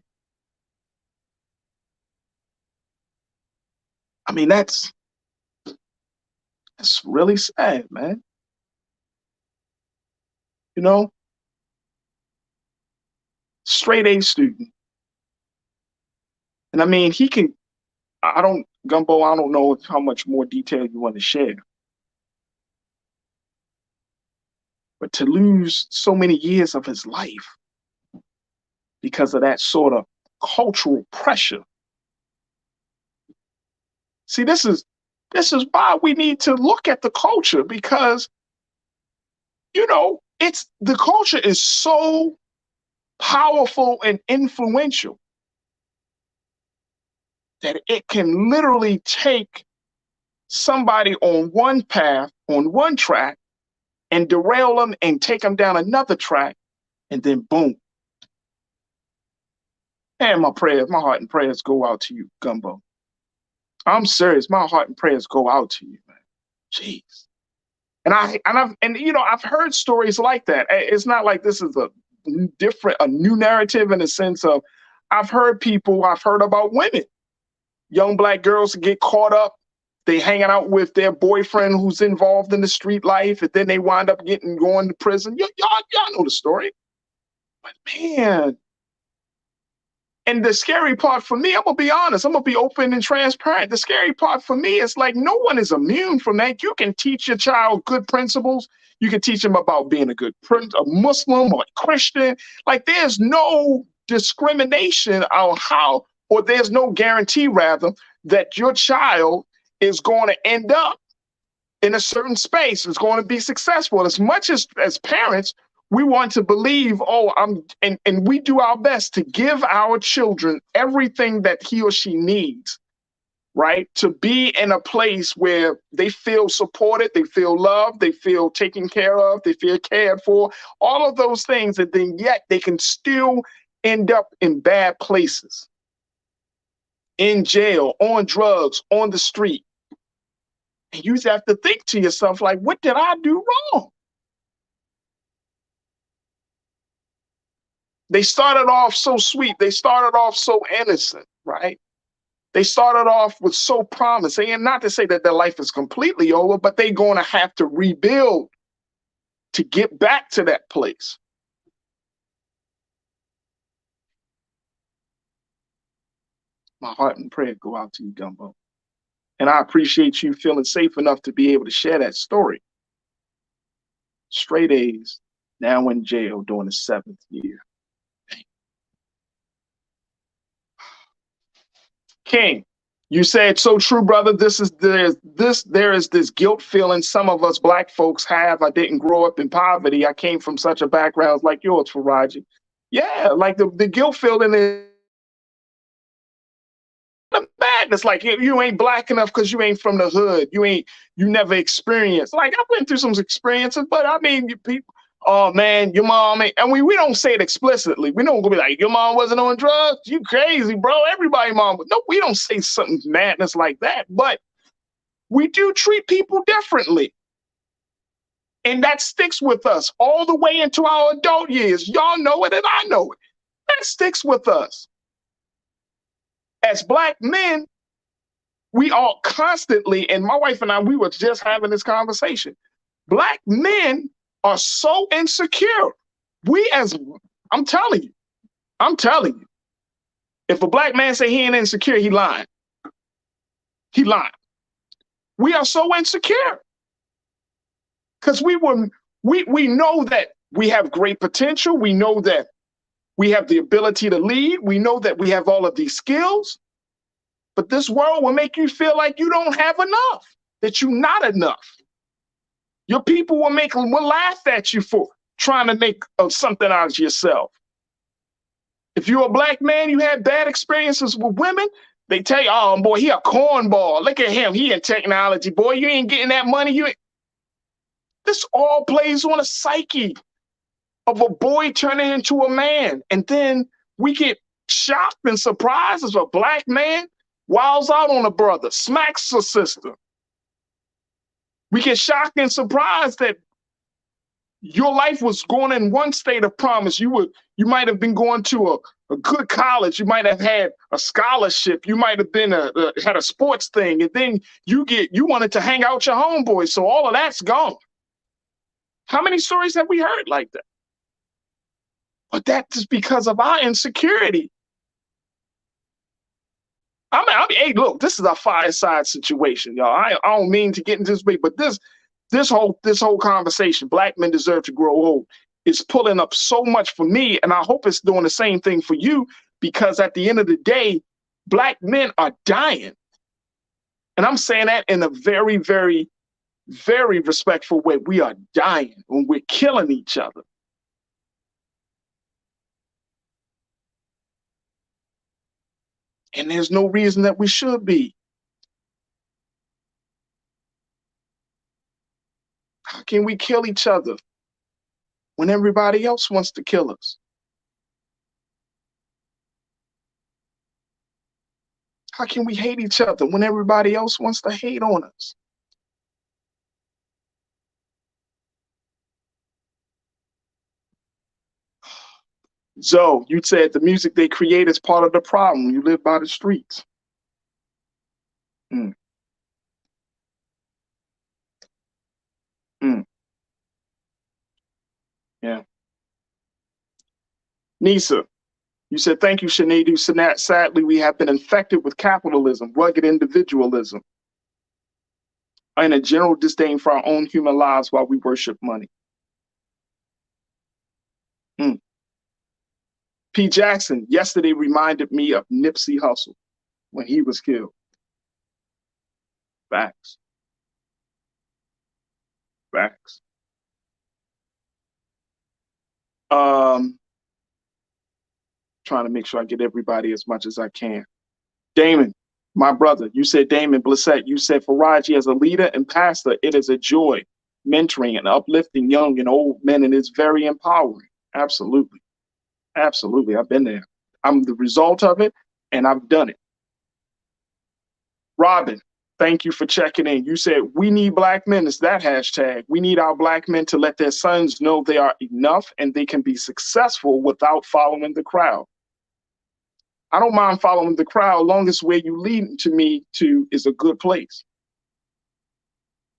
I mean, that's really sad, man. You know, straight A student. And I mean, Gumbo, I don't know how much more detail you want to share. But to lose so many years of his life because of that sort of cultural pressure. See, this is why we need to look at the culture, because, you know, the culture is so powerful and influential that it can literally take somebody on one path, on one track, and derail them and take them down another track And then boom. And my heart and prayers go out to you, Gumbo. I'm serious. My heart and prayers go out to you, man. Jeez. And you know, I've heard stories like that. It's not like this is a new narrative in the sense of I've heard about women, young Black girls get caught up. They hanging out with their boyfriend who's involved in the street life, and then they wind up going to prison. Y'all know the story. But man, and the scary part for me, I'm gonna be honest, I'm gonna be open and transparent. The scary part for me is like no one is immune from that. You can teach your child good principles. You can teach them about being a Muslim or a Christian. Like there's no discrimination on how, or there's no guarantee rather, that your child is going to end up in a certain space, is going to be successful. As much as parents, we want to believe, and we do our best to give our children everything that he or she needs, right? To be in a place where they feel supported, they feel loved, they feel taken care of, they feel cared for, all of those things, and then yet they can still end up in bad places, in jail, on drugs, on the street. And you have to think to yourself, like, what did I do wrong? They started off so sweet. They started off so innocent, right? They started off with so promising, and not to say that their life is completely over, but they're going to have to rebuild to get back to that place. My heart and prayer go out to you, Gumbo. And I appreciate you feeling safe enough to be able to share that story. Straight A's, now in jail during the 7th year. King, you said so true, brother. There is this guilt feeling some of us Black folks have. I didn't grow up in poverty. I came from such a background like yours, Farajii. Yeah, like the guilt feeling is the madness. Like you ain't Black enough because you ain't from the hood. You never experienced. Like I went through some experiences, but I mean, people. Oh man, your mom ain't, and we don't say it explicitly. We don't go be like, your mom wasn't on drugs. You crazy, bro. Everybody mom. No, we don't say something madness like that, but we do treat people differently. And that sticks with us all the way into our adult years. Y'all know it and I know it. That sticks with us. As Black men, we all constantly, and my wife and I, we were just having this conversation. Black men are so insecure. I'm telling you, if a Black man say he ain't insecure, he lying. He lying. We are so insecure because we know that we have great potential. We know that we have the ability to lead. We know that we have all of these skills, but this world will make you feel like you don't have enough, that you're not enough. Your people will laugh at you for trying to make something out of yourself. If you're a Black man, you had bad experiences with women, they tell you, oh boy, he a cornball. Look at him, he in technology. Boy, you ain't getting that money. This all plays on a psyche of a boy turning into a man. And then we get shocked and surprised as a Black man wiles out on a brother, smacks a sister. We get shocked and surprised that your life was going in one state of promise. You might have been going to a good college. You might have had a scholarship. You might have been had a sports thing, and then you wanted to hang out with your homeboys. So all of that's gone. How many stories have we heard like that? But that's because of our insecurity. I mean, hey, look, this is a fireside situation, y'all. I don't mean to get into this big, but this whole conversation, Black men deserve to grow old, is pulling up so much for me, and I hope it's doing the same thing for you, because at the end of the day, Black men are dying. And I'm saying that in a very, very, very respectful way. We are dying when we're killing each other. And there's no reason that we should be. How can we kill each other when everybody else wants to kill us? How can we hate each other when everybody else wants to hate on us? Zoe, you said the music they create is part of the problem. You live by the streets. Mm. Mm. Yeah. Nisa, you said, thank you, Shanadu. Sadly, we have been infected with capitalism, rugged individualism, and a general disdain for our own human lives while we worship money. Mm. P. Jackson, yesterday reminded me of Nipsey Hussle when he was killed. Facts. Facts. Trying to make sure I get everybody as much as I can. Damon, my brother, you said Damon Blissett, you said Farajii as a leader and pastor, it is a joy mentoring and uplifting young and old men, and it's very empowering. Absolutely. Absolutely. I've been there. I'm the result of it, and I've done it. Robin, thank you for checking in. You said, we need black men. It's that hashtag. We need our black men to let their sons know they are enough and they can be successful without following the crowd. I don't mind following the crowd, long as where you lead to me to is a good place.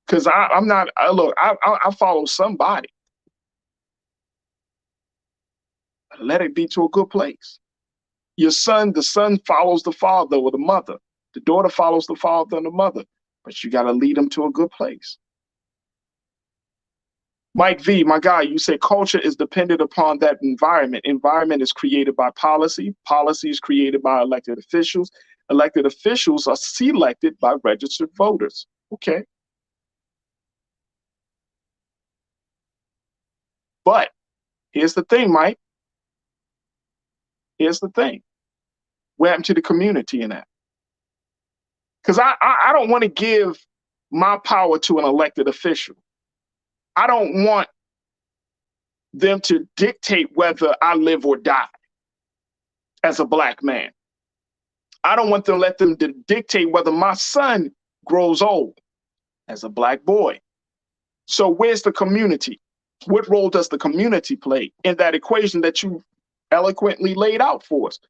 Because I'm not, look, I follow somebody. Let it be to a good place. Your son, the son follows the father or the mother. The daughter follows the father and the mother. But you got to lead them to a good place. Mike V, my guy, you say culture is dependent upon that environment. Environment is created by policy. Policy is created by elected officials. Elected officials are selected by registered voters. Okay. But here's the thing, Mike. Here's the thing. What happened to the community in that? Because I don't want to give my power to an elected official. I don't want them to dictate whether I live or die as a black man. I don't want to let them dictate whether my son grows old as a black boy. So where's the community? What role does the community play in that equation that you eloquently laid out for us?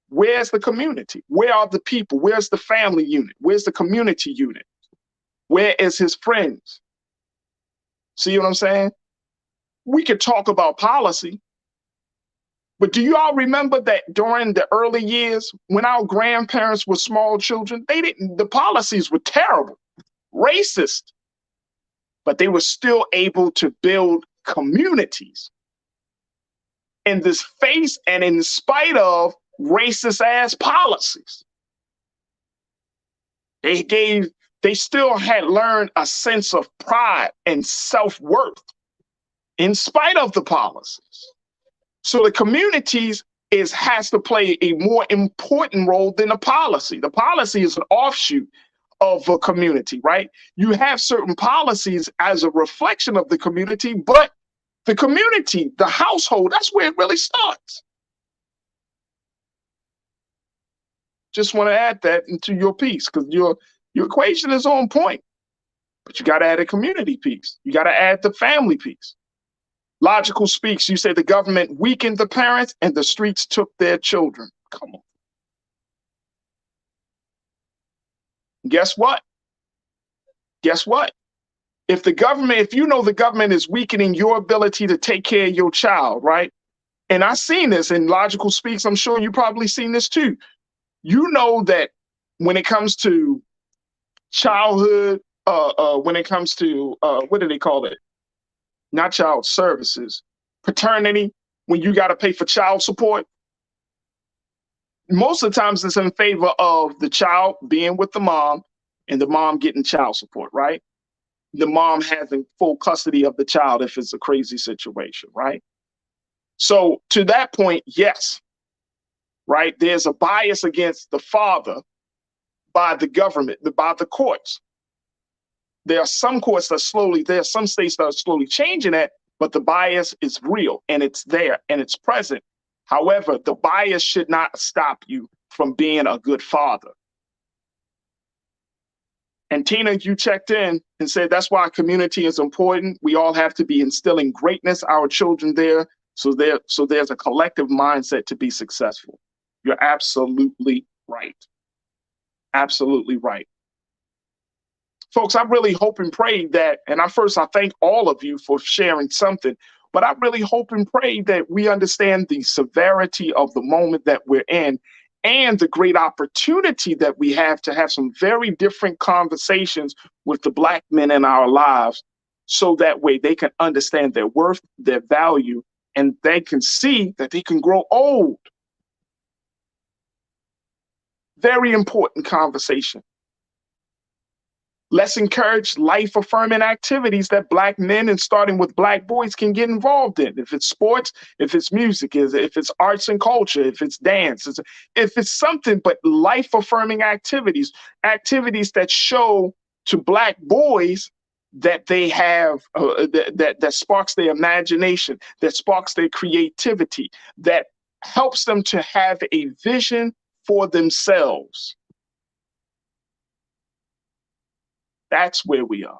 Where's the community? Where are the people? Where's the family unit? Where's the community unit? Where is his friends? See what I'm saying? We could talk about policy, but do you all remember that during the early years when our grandparents were small children, the policies were terrible, racist, but they were still able to build communities in this face and in spite of racist ass policies. They still had learned a sense of pride and self-worth in spite of the policies. So the communities has to play a more important role than the policy. The policy is an offshoot of a community, right? You have certain policies as a reflection of the community, but the community, the household, that's where it really starts. Just want to add that into your piece because your equation is on point, but you got to add a community piece. You got to add the family piece. Logical speaks, you say the government weakened the parents and the streets took their children. Come on. Guess what? Guess what? If you know the government is weakening your ability to take care of your child, right? And I've seen this in Logical Speaks. I'm sure you probably seen this too. You know that when it comes to childhood, when it comes to, what do they call it? Not child services, paternity, when you got to pay for child support, most of the times it's in favor of the child being with the mom and the mom getting child support, right? The mom having full custody of the child if it's a crazy situation, right? So to that point, yes, right? There's a bias against the father by the government, by the courts. There are some courts that there are some states that are slowly changing that, but the bias is real and it's there and it's present. However, the bias should not stop you from being a good father. And Tina, you checked in and said that's why community is important. We all have to be instilling greatness, our children there, so there's a collective mindset to be successful. You're absolutely right. Absolutely right. Folks, I really hope and pray that, and I thank all of you for sharing something, but I really hope and pray that we understand the severity of the moment that we're in and the great opportunity that we have to have some very different conversations with the Black men in our lives, so that way they can understand their worth, their value, and they can see that they can grow old. Very important conversation. Let's encourage life-affirming activities that Black men, and starting with Black boys, can get involved in. If it's sports, if it's music, if it's arts and culture, if it's dance, if it's something, but life-affirming activities, activities that show to Black boys that they have, that sparks their imagination, that sparks their creativity, that helps them to have a vision for themselves. That's where we are.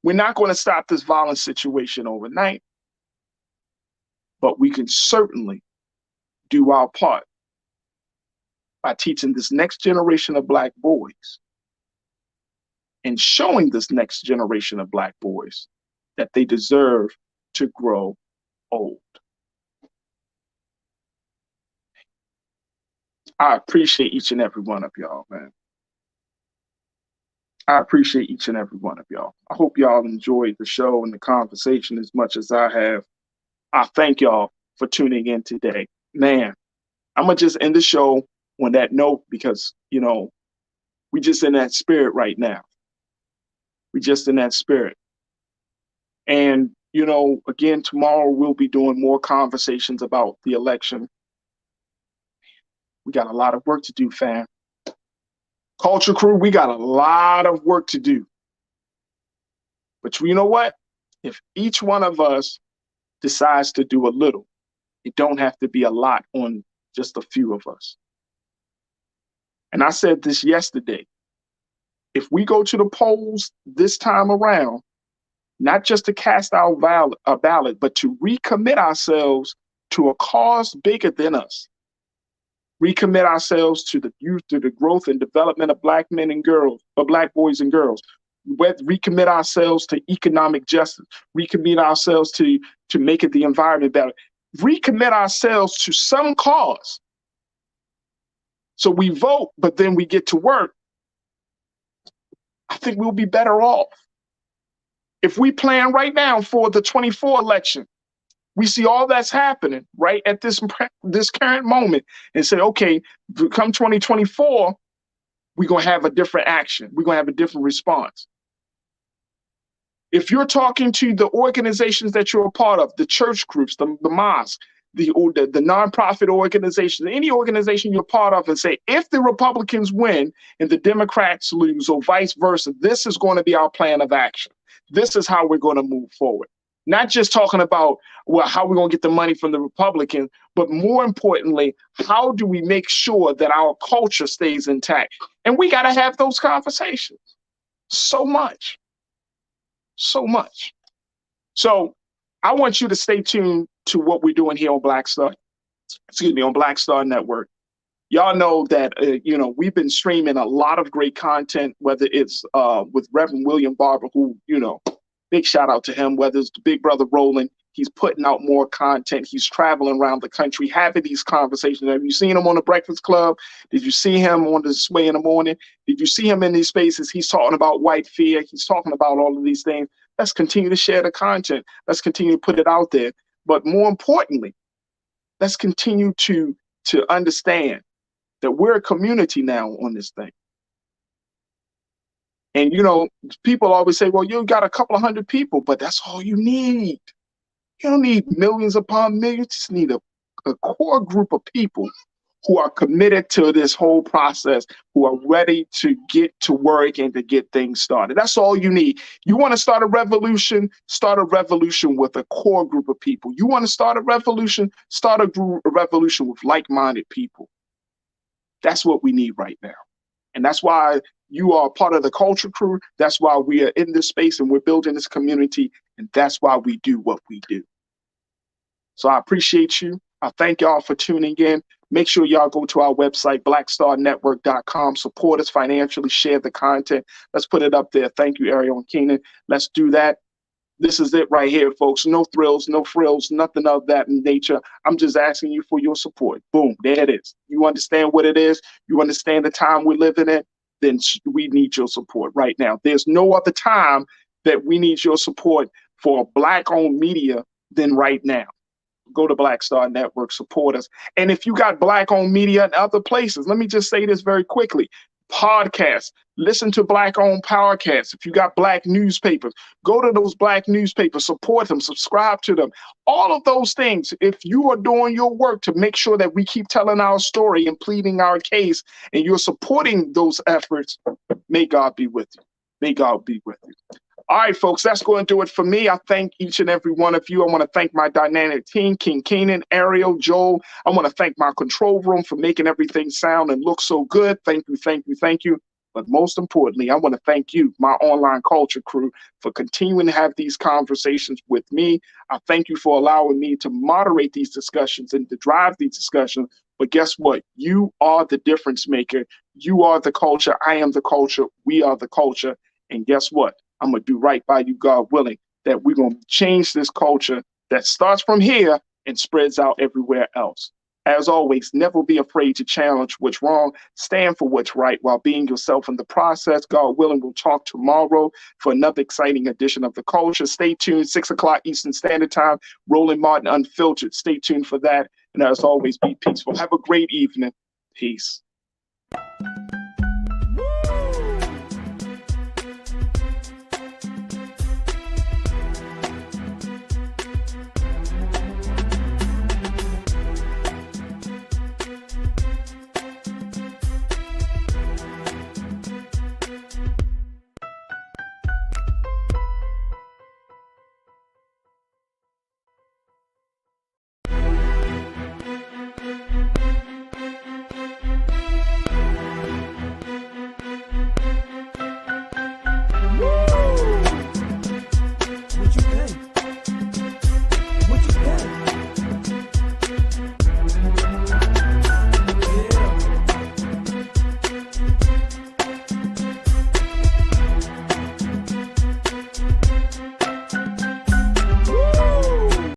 We're not going to stop this violent situation overnight, but we can certainly do our part by teaching this next generation of Black boys and showing this next generation of Black boys that they deserve to grow old. I appreciate each and every one of y'all, man. I appreciate each and every one of y'all. I hope y'all enjoyed the show and the conversation as much as I have. I thank y'all for tuning in today. Man, I'm going to just end the show on that note because, we just in that spirit right now. We just in that spirit. And, again, tomorrow we'll be doing more conversations about the election. We got a lot of work to do, fam. Culture Crew, we got a lot of work to do. But you know what? If each one of us decides to do a little, it don't have to be a lot on just a few of us. And I said this yesterday. If we go to the polls this time around, not just to cast our ballot, but to recommit ourselves to a cause bigger than us. Recommit ourselves to the youth, to the growth and development of Black men and girls, or Black boys and girls. Recommit ourselves to economic justice. Recommit ourselves to making the environment better. Recommit ourselves to some cause. So we vote, but then we get to work. I think we'll be better off. If we plan right now for the 24 election, we see all that's happening right at this current moment and say, okay, come 2024, we're going to have a different action. We're going to have a different response. If you're talking to the organizations that you're a part of, the church groups, the mosque, the nonprofit organizations, any organization you're part of, and say, if the Republicans win and the Democrats lose or vice versa, this is going to be our plan of action. This is how we're going to move forward. Not just talking about, well, how we're going to get the money from the Republicans, but more importantly, how do we make sure that our culture stays intact? And we got to have those conversations. So much. So much. So I want you to stay tuned to what we're doing here on Black Star Network. Y'all know that, we've been streaming a lot of great content, whether it's with Reverend William Barber, who, big shout out to him, whether it's the Big Brother Roland, he's putting out more content. He's traveling around the country, having these conversations. Have you seen him on the Breakfast Club? Did you see him on the Sway in the Morning? Did you see him in these spaces? He's talking about white fear. He's talking about all of these things. Let's continue to share the content. Let's continue to put it out there. But more importantly, let's continue to understand that we're a community now on this thing. And, people always say, well, you got a couple of hundred people, but that's all you need. You don't need millions upon millions. You just need a core group of people who are committed to this whole process, who are ready to get to work and to get things started. That's all you need. You want to start a revolution with a core group of people. You want to start a revolution with like-minded people. That's what we need right now. And that's why you are part of the culture crew. That's why we are in this space and we're building this community. And that's why we do what we do. So I appreciate you. I thank y'all for tuning in. Make sure y'all go to our website, blackstarnetwork.com. Support us financially. Share the content. Let's put it up there. Thank you, Ariel and Keenan. Let's do that. This is it right here, folks. No thrills, no frills, nothing of that nature. I'm just asking you for your support. Boom, there it is. You understand what it is? You understand the time we're living in? Then we need your support right now. There's no other time that we need your support for Black-owned media than right now. Go to Black Star Network, support us. And if you got Black-owned media in other places, let me just say this very quickly. Podcasts, listen to Black-owned podcasts. If you got Black newspapers, go to those Black newspapers, support them, subscribe to them. All of those things, if you are doing your work to make sure that we keep telling our story and pleading our case, and you're supporting those efforts, may God be with you. May God be with you. All right, folks, that's going to do it for me. I thank each and every one of you. I want to thank my dynamic team, King Keenan, Ariel, Joel. I want to thank my control room for making everything sound and look so good. Thank you, thank you, thank you. But most importantly, I want to thank you, my online culture crew, for continuing to have these conversations with me. I thank you for allowing me to moderate these discussions and to drive these discussions. But guess what? You are the difference maker. You are the culture. I am the culture. We are the culture. And guess what? I'm going to do right by you, God willing, that we're going to change this culture that starts from here and spreads out everywhere else. As always, never be afraid to challenge what's wrong. Stand for what's right while being yourself in the process. God willing, we'll talk tomorrow for another exciting edition of The Culture. Stay tuned, 6 o'clock Eastern Standard Time, Roland Martin Unfiltered. Stay tuned for that. And as always, be peaceful. Have a great evening. Peace.